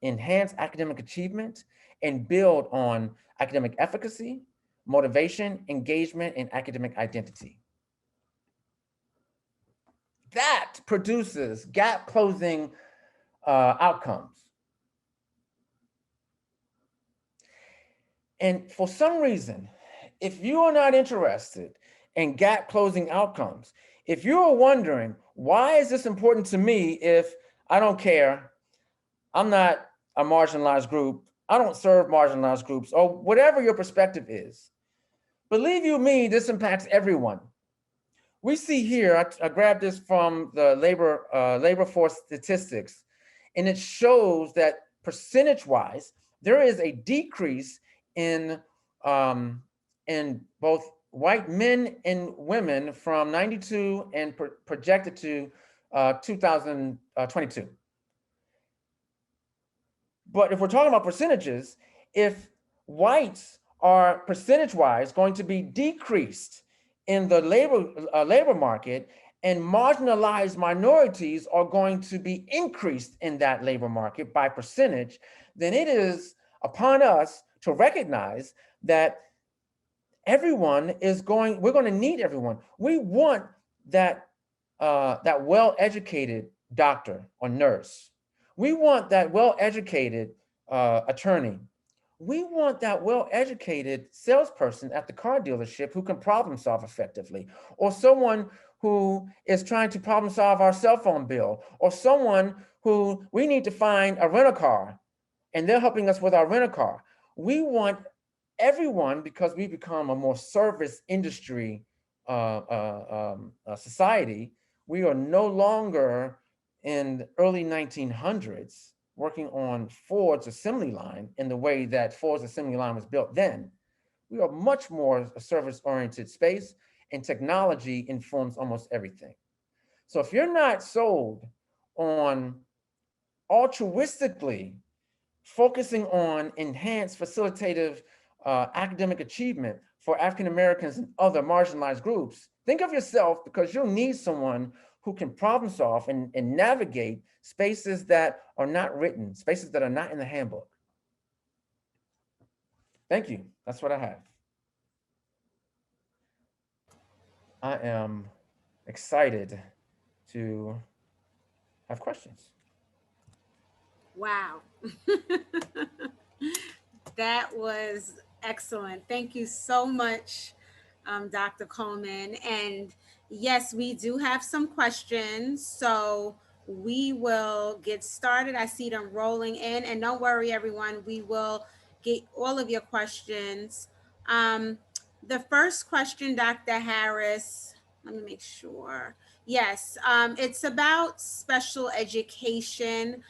enhance academic achievement, and build on academic efficacy, motivation, engagement, and academic identity. That produces gap closing outcomes. And for some reason, if you are not interested in gap closing outcomes, if you are wondering, why is this important to me if I don't care, I'm not a marginalized group, I don't serve marginalized groups, or whatever your perspective is, believe you me, this impacts everyone. We see here, I grabbed this from the labor force statistics, and it shows that percentage-wise, there is a decrease in both white men and women from 92 and projected to 2022. But if we're talking about percentages, if whites are percentage-wise going to be decreased in the labor market, and marginalized minorities are going to be increased in that labor market by percentage, then it is upon us to recognize that we're going to need everyone. We want that, that well-educated doctor or nurse. We want that well-educated attorney. We want that well-educated salesperson at the car dealership who can problem solve effectively, or someone who is trying to problem solve our cell phone bill, or someone who we need to find a rental car and they're helping us with our rental car. We want everyone, because we become a more service industry society. We are no longer in the early 1900s working on Ford's assembly line in the way that Ford's assembly line was built then. We are much more a service-oriented space, and technology informs almost everything. So if you're not sold on altruistically focusing on enhanced facilitative academic achievement for African Americans and other marginalized groups, think of yourself, because you'll need someone who can problem solve and navigate spaces that are not written, spaces that are not in the handbook. Thank you. That's what I have. I am excited to have questions. Wow. That was excellent. Thank you so much, Dr. Coleman. And yes, we do have some questions. So we will get started. I see them rolling in. And don't worry, everyone, we will get all of your questions. The first question, Dr. Harris, let me make sure. Yes, it's about special education.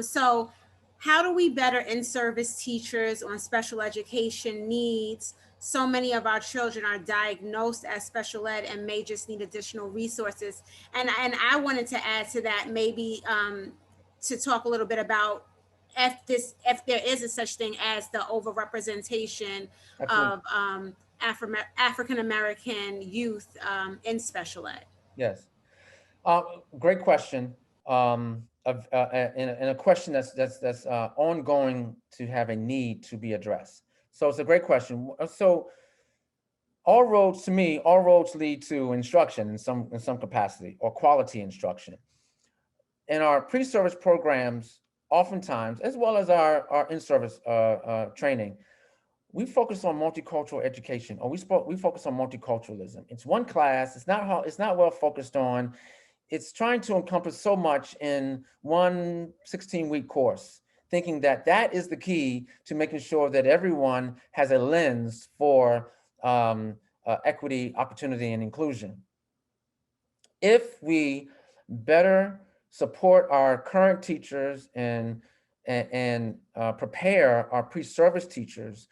So how do we better in-service teachers on special education needs? So many of our children are diagnosed as special ed and may just need additional resources. And I wanted to add to that, maybe to talk a little bit about if there is a such thing as the overrepresentation Absolutely. of African American youth in special ed. Yes. Great question. And a question that's ongoing to have a need to be addressed. So it's a great question. So all roads lead to instruction in some capacity, or quality instruction. In our pre-service programs, oftentimes, as well as our in-service training, we focus on multicultural education, or we focus on multiculturalism. It's one class. It's not well focused on. It's trying to encompass so much in one 16-week course, thinking that that is the key to making sure that everyone has a lens for equity, opportunity, and inclusion. If we better support our current teachers and prepare our pre-service teachers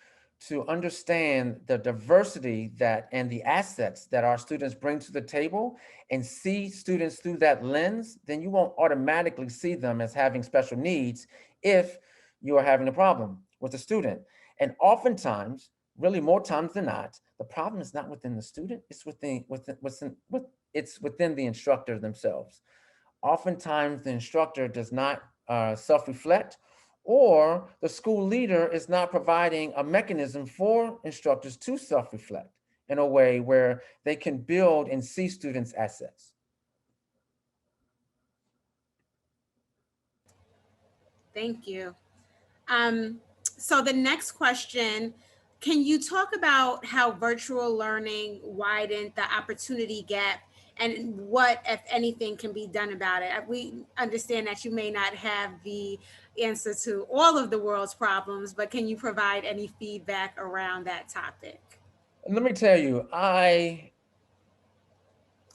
to understand the diversity and the assets that our students bring to the table, and see students through that lens, then you won't automatically see them as having special needs if you are having a problem with the student. And oftentimes, really more times than not, the problem is not within the student, it's within the instructor themselves. Oftentimes, the instructor does not self-reflect, or the school leader is not providing a mechanism for instructors to self-reflect in a way where they can build and see students' assets. Thank you. So the next question, can you talk about how virtual learning widened the opportunity gap, and what, if anything, can be done about it? We understand that you may not have the answer to all of the world's problems, but can you provide any feedback around that topic? Let me tell you, I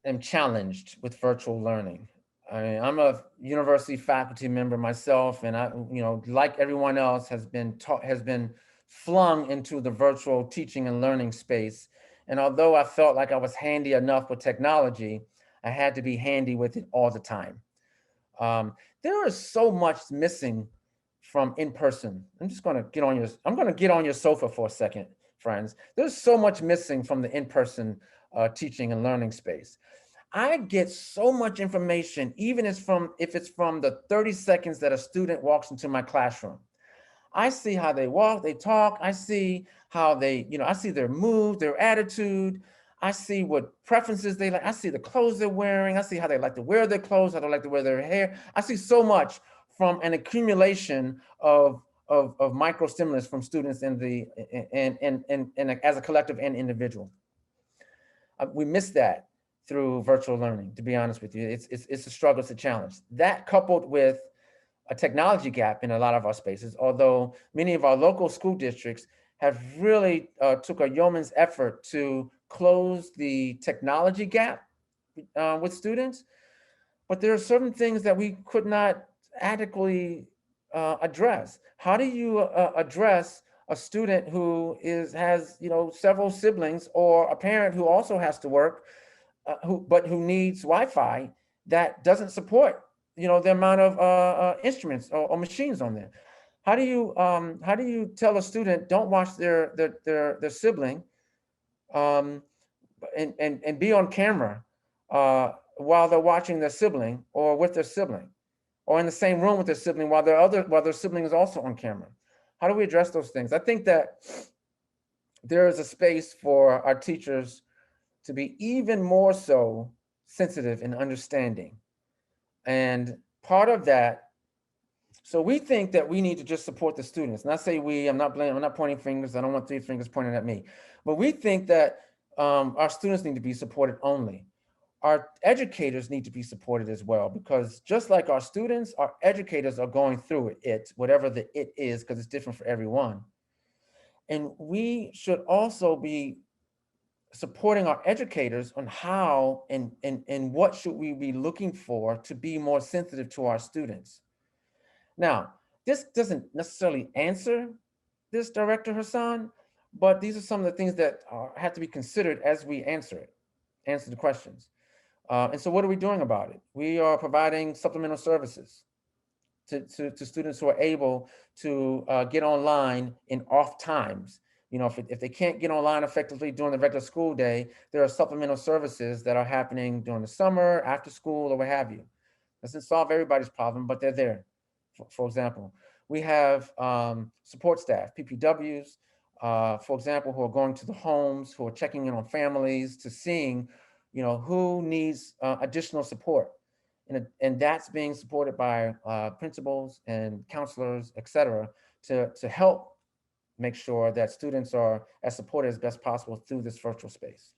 am challenged with virtual learning. I mean, I'm a university faculty member myself, and I, like everyone else, has been flung into the virtual teaching and learning space. And although I felt like I was handy enough with technology, I had to be handy with it all the time. There is so much missing from in-person. I'm going to get on your sofa for a second, friends. There's so much missing from the in-person teaching and learning space. I get so much information, even if it's from the 30 seconds that a student walks into my classroom. I see how they walk, they talk. I see how they, I see their mood, their attitude. I see what preferences they like. I see the clothes they're wearing. I see how they like to wear their clothes, how they like to wear their hair. I see so much from an accumulation of micro stimulus from students in the and as a collective and individual. We miss that through virtual learning. To be honest with you, it's a struggle, it's a challenge. That coupled with a technology gap in a lot of our spaces, although many of our local school districts have really took a yeoman's effort to close the technology gap with students. But there are certain things that we could not adequately address. How do you address a student who has several siblings, or a parent who also has to work, who needs Wi-Fi that doesn't support the amount of instruments or machines on there? How do you tell a student don't watch their sibling and be on camera while they're watching their sibling or with their sibling, or in the same room with their sibling while their sibling is also on camera? How do we address those things? I think that there is a space for our teachers to be even more so sensitive and understanding. And part of that, so we think that we need to just support the students. And I say we, I'm not pointing fingers. I don't want 3 fingers pointing at me. But we think that our students need to be supported only. Our educators need to be supported as well, because just like our students, our educators are going through it, whatever the it is, because it's different for everyone. And we should also be supporting our educators on how and what should we be looking for to be more sensitive to our students. Now, this doesn't necessarily answer this, Director Hassan, but these are some of the things that have to be considered as we answer the questions. And so what are we doing about it? We are providing supplemental services to students who are able to get online in off times. If they can't get online effectively during the regular school day, there are supplemental services that are happening during the summer, after school, or what have you. Doesn't solve everybody's problem, but they're there. For example, we have support staff, PPWs, for example, who are going to the homes, who are checking in on families, to seeing, who needs additional support. And that's being supported by principals and counselors, et cetera, to help make sure that students are as supported as best possible through this virtual space.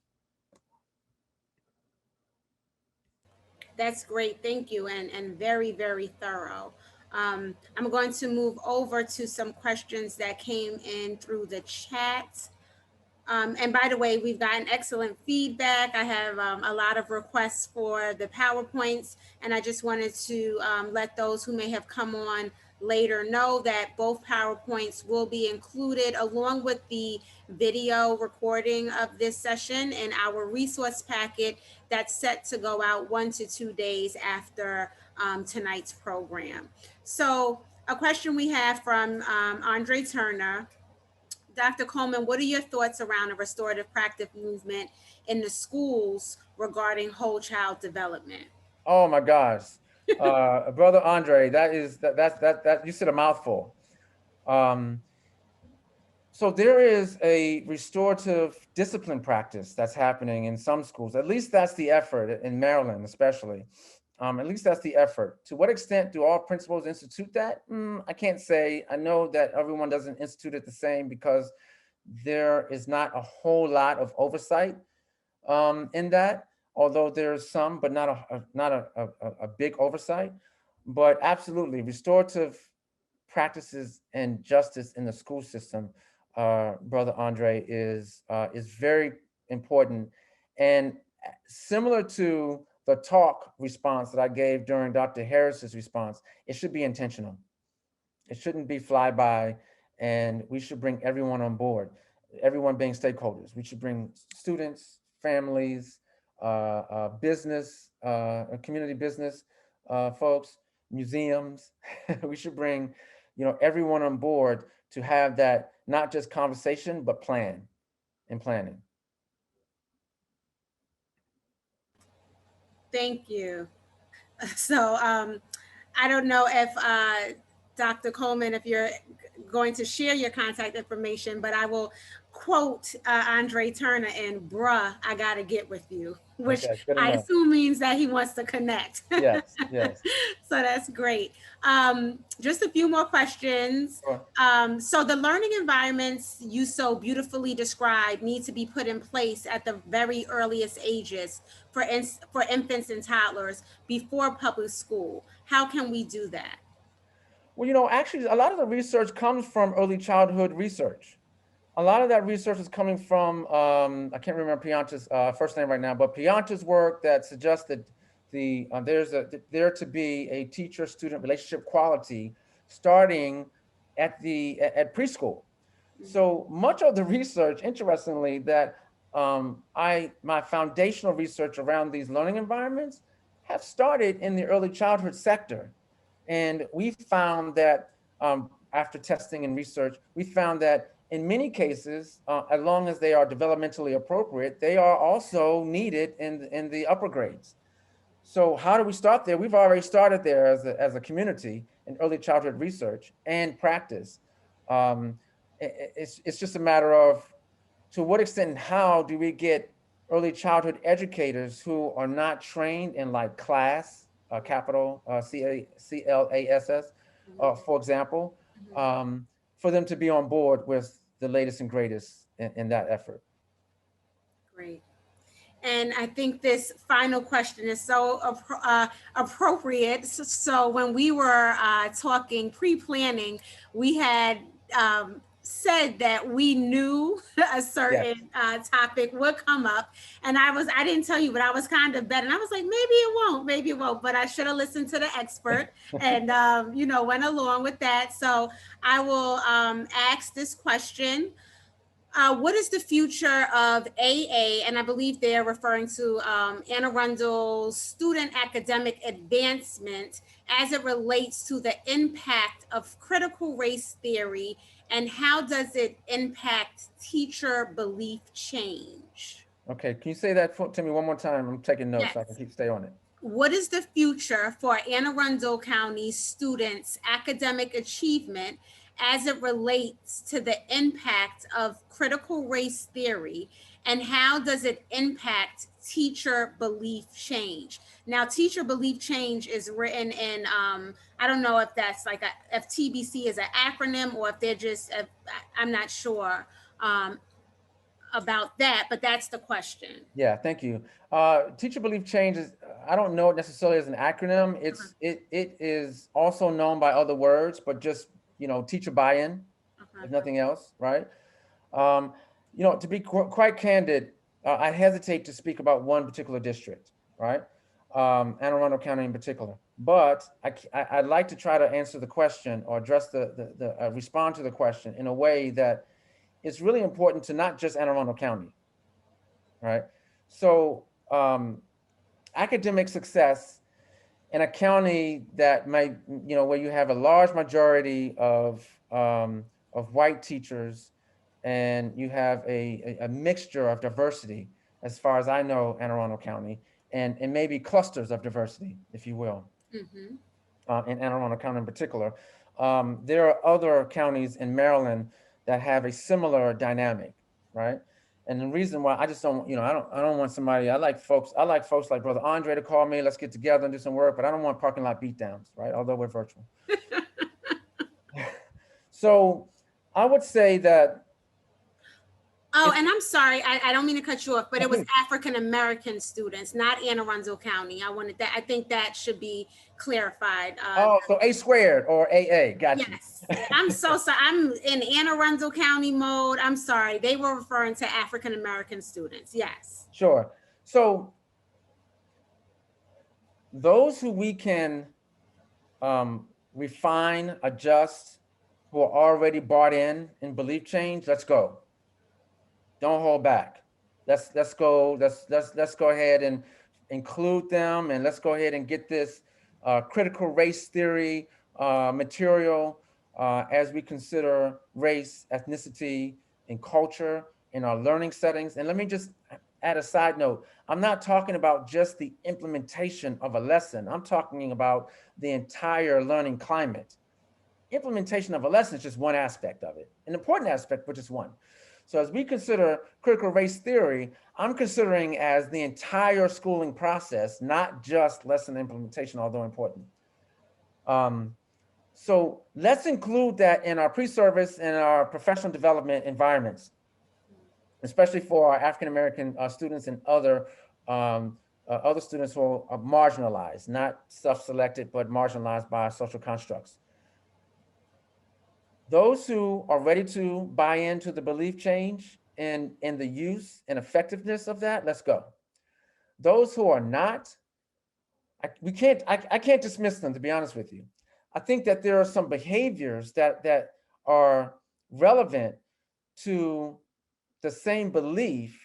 That's great. Thank you. And very, very thorough. I'm going to move over to some questions that came in through the chat. And by the way, we've gotten excellent feedback. I have a lot of requests for the PowerPoints, and I just wanted to let those who may have come on later know that both PowerPoints will be included along with the video recording of this session in our resource packet that's set to go out 1 to 2 days after tonight's program. So a question we have from Andre Turner. Dr. Coleman, what are your thoughts around the restorative practice movement in the schools regarding whole child development? Oh my gosh, Brother Andre, that you said a mouthful. So there is a restorative discipline practice that's happening in some schools. At least that's the effort in Maryland, especially. At least that's the effort. To what extent do all principals institute that? I can't say. I know that everyone doesn't institute it the same because there is not a whole lot of oversight in that, although there's some, but not a big oversight. But absolutely, restorative practices and justice in the school system, Brother Andre, is very important. And similar to the talk response that I gave during Dr. Harris's response, it should be intentional. It shouldn't be flyby, and we should bring everyone on board, everyone being stakeholders. We should bring students, families, business, community business folks, museums. We should bring, everyone on board to have that, not just conversation, but planning. Thank you. So I don't know if Dr. Coleman, if you're going to share your contact information, but I will quote Andre Turner in "Bruh, I gotta get with you," which Okay, good I enough. assume means that he wants to connect. Yes, yes. So that's great. Just a few more questions. Sure. So the learning environments you so beautifully describe need to be put in place at the very earliest ages for infants and toddlers before public school. How can we do that? Well, actually, a lot of the research comes from early childhood research. A lot of that research is coming from, I can't remember Piancha's first name right now, but Piancha's work that suggests that there to be a teacher-student relationship quality starting at preschool. So much of the research, interestingly, that my foundational research around these learning environments have started in the early childhood sector. And we found that after testing and research, we found that in many cases, as long as they are developmentally appropriate, they are also needed in the upper grades. So how do we start there? We've already started there as a community in early childhood research and practice. Um, it's just a matter of to what extent and how do we get early childhood educators who are not trained in like class, capital CLASS, for example, for them to be on board with the latest and greatest in that effort. Great. And I think this final question is so appropriate. So when we were talking pre-planning, we had said that we knew a certain topic would come up, and I didn't tell you, but I was kind of betting. I was like, maybe it won't. But I should have listened to the expert, and went along with that. So I will ask this question. What is the future of AA? And I believe they're referring to Anne Arundel's student academic advancement as it relates to the impact of critical race theory, and how does it impact teacher belief change? Okay, can you say that to me one more time? I'm taking notes Yes. so I can stay on it. What is the future for Anne Arundel County students' academic achievement as it relates to the impact of critical race theory, and how does it impact teacher belief change? Now, teacher belief change is written in, I don't know if that's like if TBC is an acronym or if they're just, I'm not sure about that, but that's the question. Yeah, thank you. Teacher belief change is, I don't know it necessarily as an acronym. It is also known by other words, but just, teacher buy-in, if nothing else, right? To be quite candid, I hesitate to speak about one particular district, right? Anne Arundel County in particular, but I'd like to try to answer the question or address respond to the question in a way that it's really important to not just Anne Arundel County, right? So academic success in a county that might, where you have a large majority of white teachers and you have a mixture of diversity, as far as I know, Anne Arundel County, and maybe clusters of diversity, if you will, in Anne Arundel County in particular. There are other counties in Maryland that have a similar dynamic, right? And the reason why I just don't, I don't want somebody, I like folks like Brother Andre to call me, let's get together and do some work, but I don't want parking lot beatdowns, right? Although we're virtual. So I would say that. Oh, and I'm sorry, I don't mean to cut you off, but it was African-American students, not Anne Arundel County. I think that should be clarified. So A squared or AA, got you. Yes, I'm so sorry. I'm in Anne Arundel County mode. I'm sorry. They were referring to African-American students. Yes. Sure. So those who we can refine, adjust, who are already bought in belief change, let's go. Don't hold back. Let's go. Let's go ahead and include them, and let's go ahead and get this critical race theory material as we consider race, ethnicity, and culture in our learning settings. And let me just add a side note. I'm not talking about just the implementation of a lesson. I'm talking about the entire learning climate. Implementation of a lesson is just one aspect of it, an important aspect, but just one. So as we consider critical race theory, I'm considering as the entire schooling process, not just lesson implementation, although important. So let's include that in our pre-service and our professional development environments, especially for our African-American students and other students who are marginalized, not self-selected, but marginalized by social constructs. Those who are ready to buy into the belief change and the use and effectiveness of that, let's go. Those who are not, I can't dismiss them, to be honest with you. I think that there are some behaviors that are relevant to the same belief,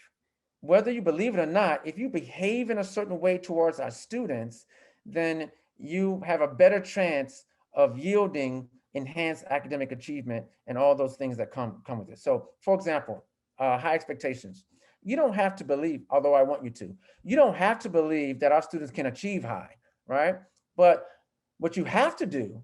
whether you believe it or not. If you behave in a certain way towards our students, then you have a better chance of yielding enhanced academic achievement and all those things that come with it. So for example, high expectations. You don't have to believe, although I want you to, you don't have to believe that our students can achieve high, right? But what you have to do,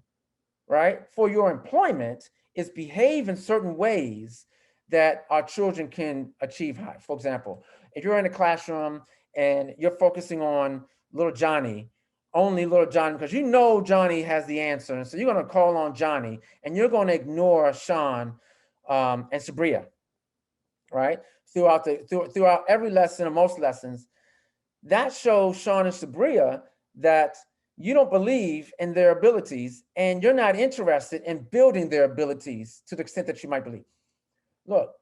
right, for your employment is behave in certain ways that our children can achieve high. For example, if you're in a classroom and you're focusing on little Johnny, only little Johnny, because you know Johnny has the answer. And so you're going to call on Johnny and you're going to ignore Sean and Sabria, right? Throughout every lesson or most lessons, that shows Sean and Sabria that you don't believe in their abilities and you're not interested in building their abilities to the extent that you might believe. Look,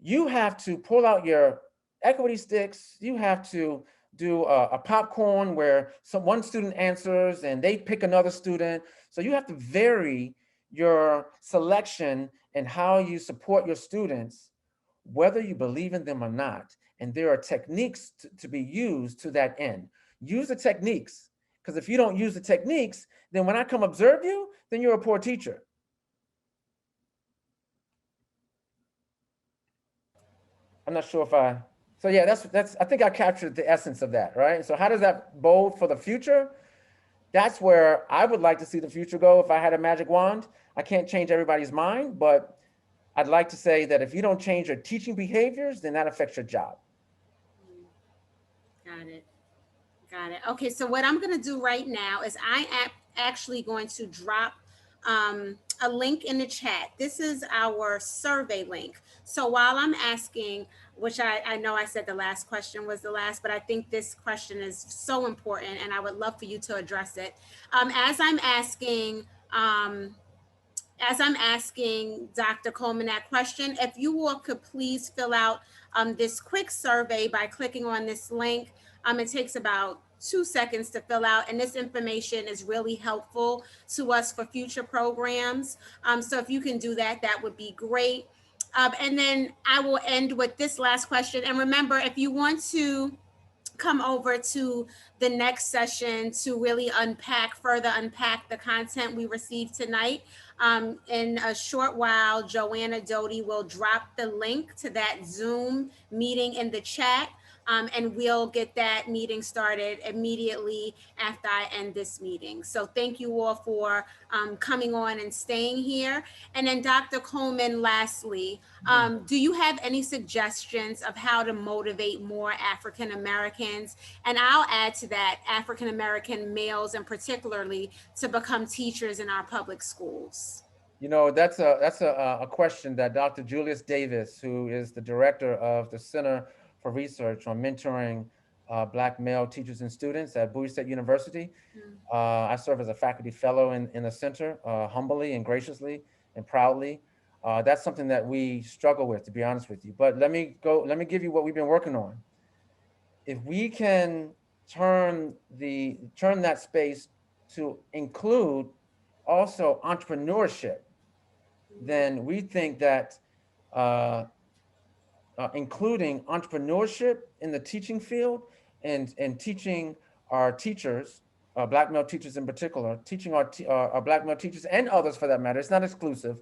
you have to pull out your equity sticks. You have to do a popcorn where one student answers and they pick another student. So you have to vary your selection and how you support your students, whether you believe in them or not. And there are techniques to be used to that end. Use the techniques, because if you don't use the techniques, then when I come observe you, then you're a poor teacher. I'm not sure if so yeah, I think I captured the essence of that, right? So how does that bode for the future? That's where I would like to see the future go if I had a magic wand. I can't change everybody's mind, but I'd like to say that if you don't change your teaching behaviors, then that affects your job. Got it. Got it. Okay, so what I'm going to do right now is I am actually going to drop a link in the chat. This is our survey link. So while I'm asking, which I know I said the last question was the last, but I think this question is so important and I would love for you to address it. As I'm asking Dr. Coleman that question, if you all could please fill out this quick survey by clicking on this link. It takes about 2 seconds to fill out, and this information is really helpful to us for future programs. So if you can do that, that would be great. And then I will end with this last question. And remember, if you want to come over to the next session to really further unpack the content we received tonight. In a short while, Joanna Doty will drop the link to that Zoom meeting in the chat. And we'll get that meeting started immediately after I end this meeting. So thank you all for coming on and staying here. And then Dr. Coleman, lastly, do you have any suggestions of how to motivate more African Americans? And I'll add to that, African American males and particularly to become teachers in our public schools. You know, that's a question that Dr. Julius Davis, who is the director of the Center for Research on Mentoring Black Male Teachers and Students at Bowie State University. I serve as a faculty fellow in the center, humbly and graciously and proudly. That's something that we struggle with, to be honest with you. But let me give you what we've been working on. If we can turn that space to include also entrepreneurship, then we think that including entrepreneurship in the teaching field and teaching our teachers, Black male teachers in particular, teaching our Black male teachers and others for that matter, it's not exclusive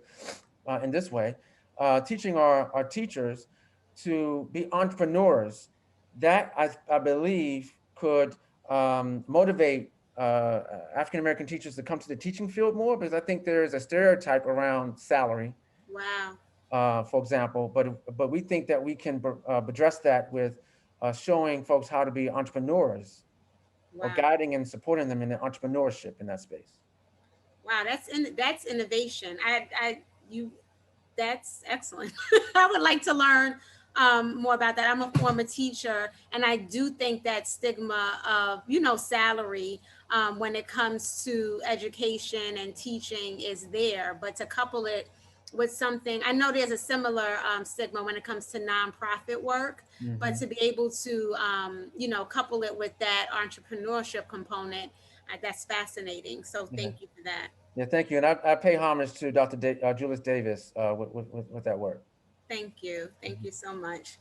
in this way, teaching our teachers to be entrepreneurs, that I believe could motivate African-American teachers to come to the teaching field more, because I think there is a stereotype around salary, Wow. for example, but we think that we can address that with showing folks how to be entrepreneurs, or Wow. guiding and supporting them in their entrepreneurship in that space. Wow. That's innovation. You That's excellent. I would like to learn more about that. I'm a former teacher, and I do think that stigma of, salary when it comes to education and teaching is there, but to couple it with something, I know there's a similar stigma when it comes to nonprofit work, but to be able to, couple it with that entrepreneurship component, that's fascinating. So Yeah. thank you for that. Yeah, thank you. And I pay homage to Dr. Julius Davis with that work. Thank you. Thank you so much.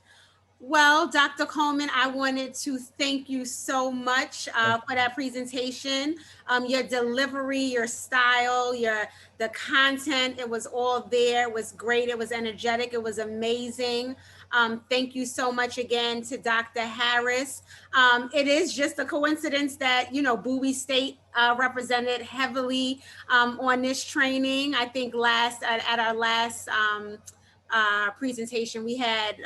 Well, Dr. Coleman, I wanted to thank you so much for that presentation. Your delivery, your style, the content, it was all there. It was great. It was energetic. It was amazing. Thank you so much again to Dr. Harris. It is just a coincidence that, Bowie State represented heavily on this training. I think at our last presentation, we had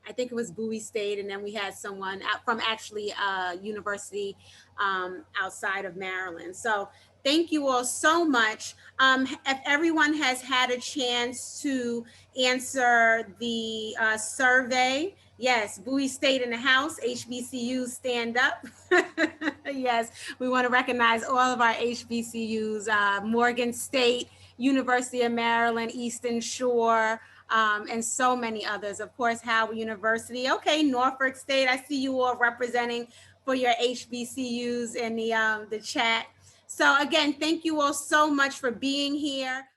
I think it was Bowie State, and then we had someone out from actually university outside of Maryland. So thank you all so much. If everyone has had a chance to answer the survey, yes, Bowie State in the house, HBCUs stand up. Yes, we want to recognize all of our HBCUs, Morgan State, University of Maryland, Eastern Shore, and so many others. Of course, Howard University. Okay, Norfolk State. I see you all representing for your HBCUs in the chat. So again, thank you all so much for being here.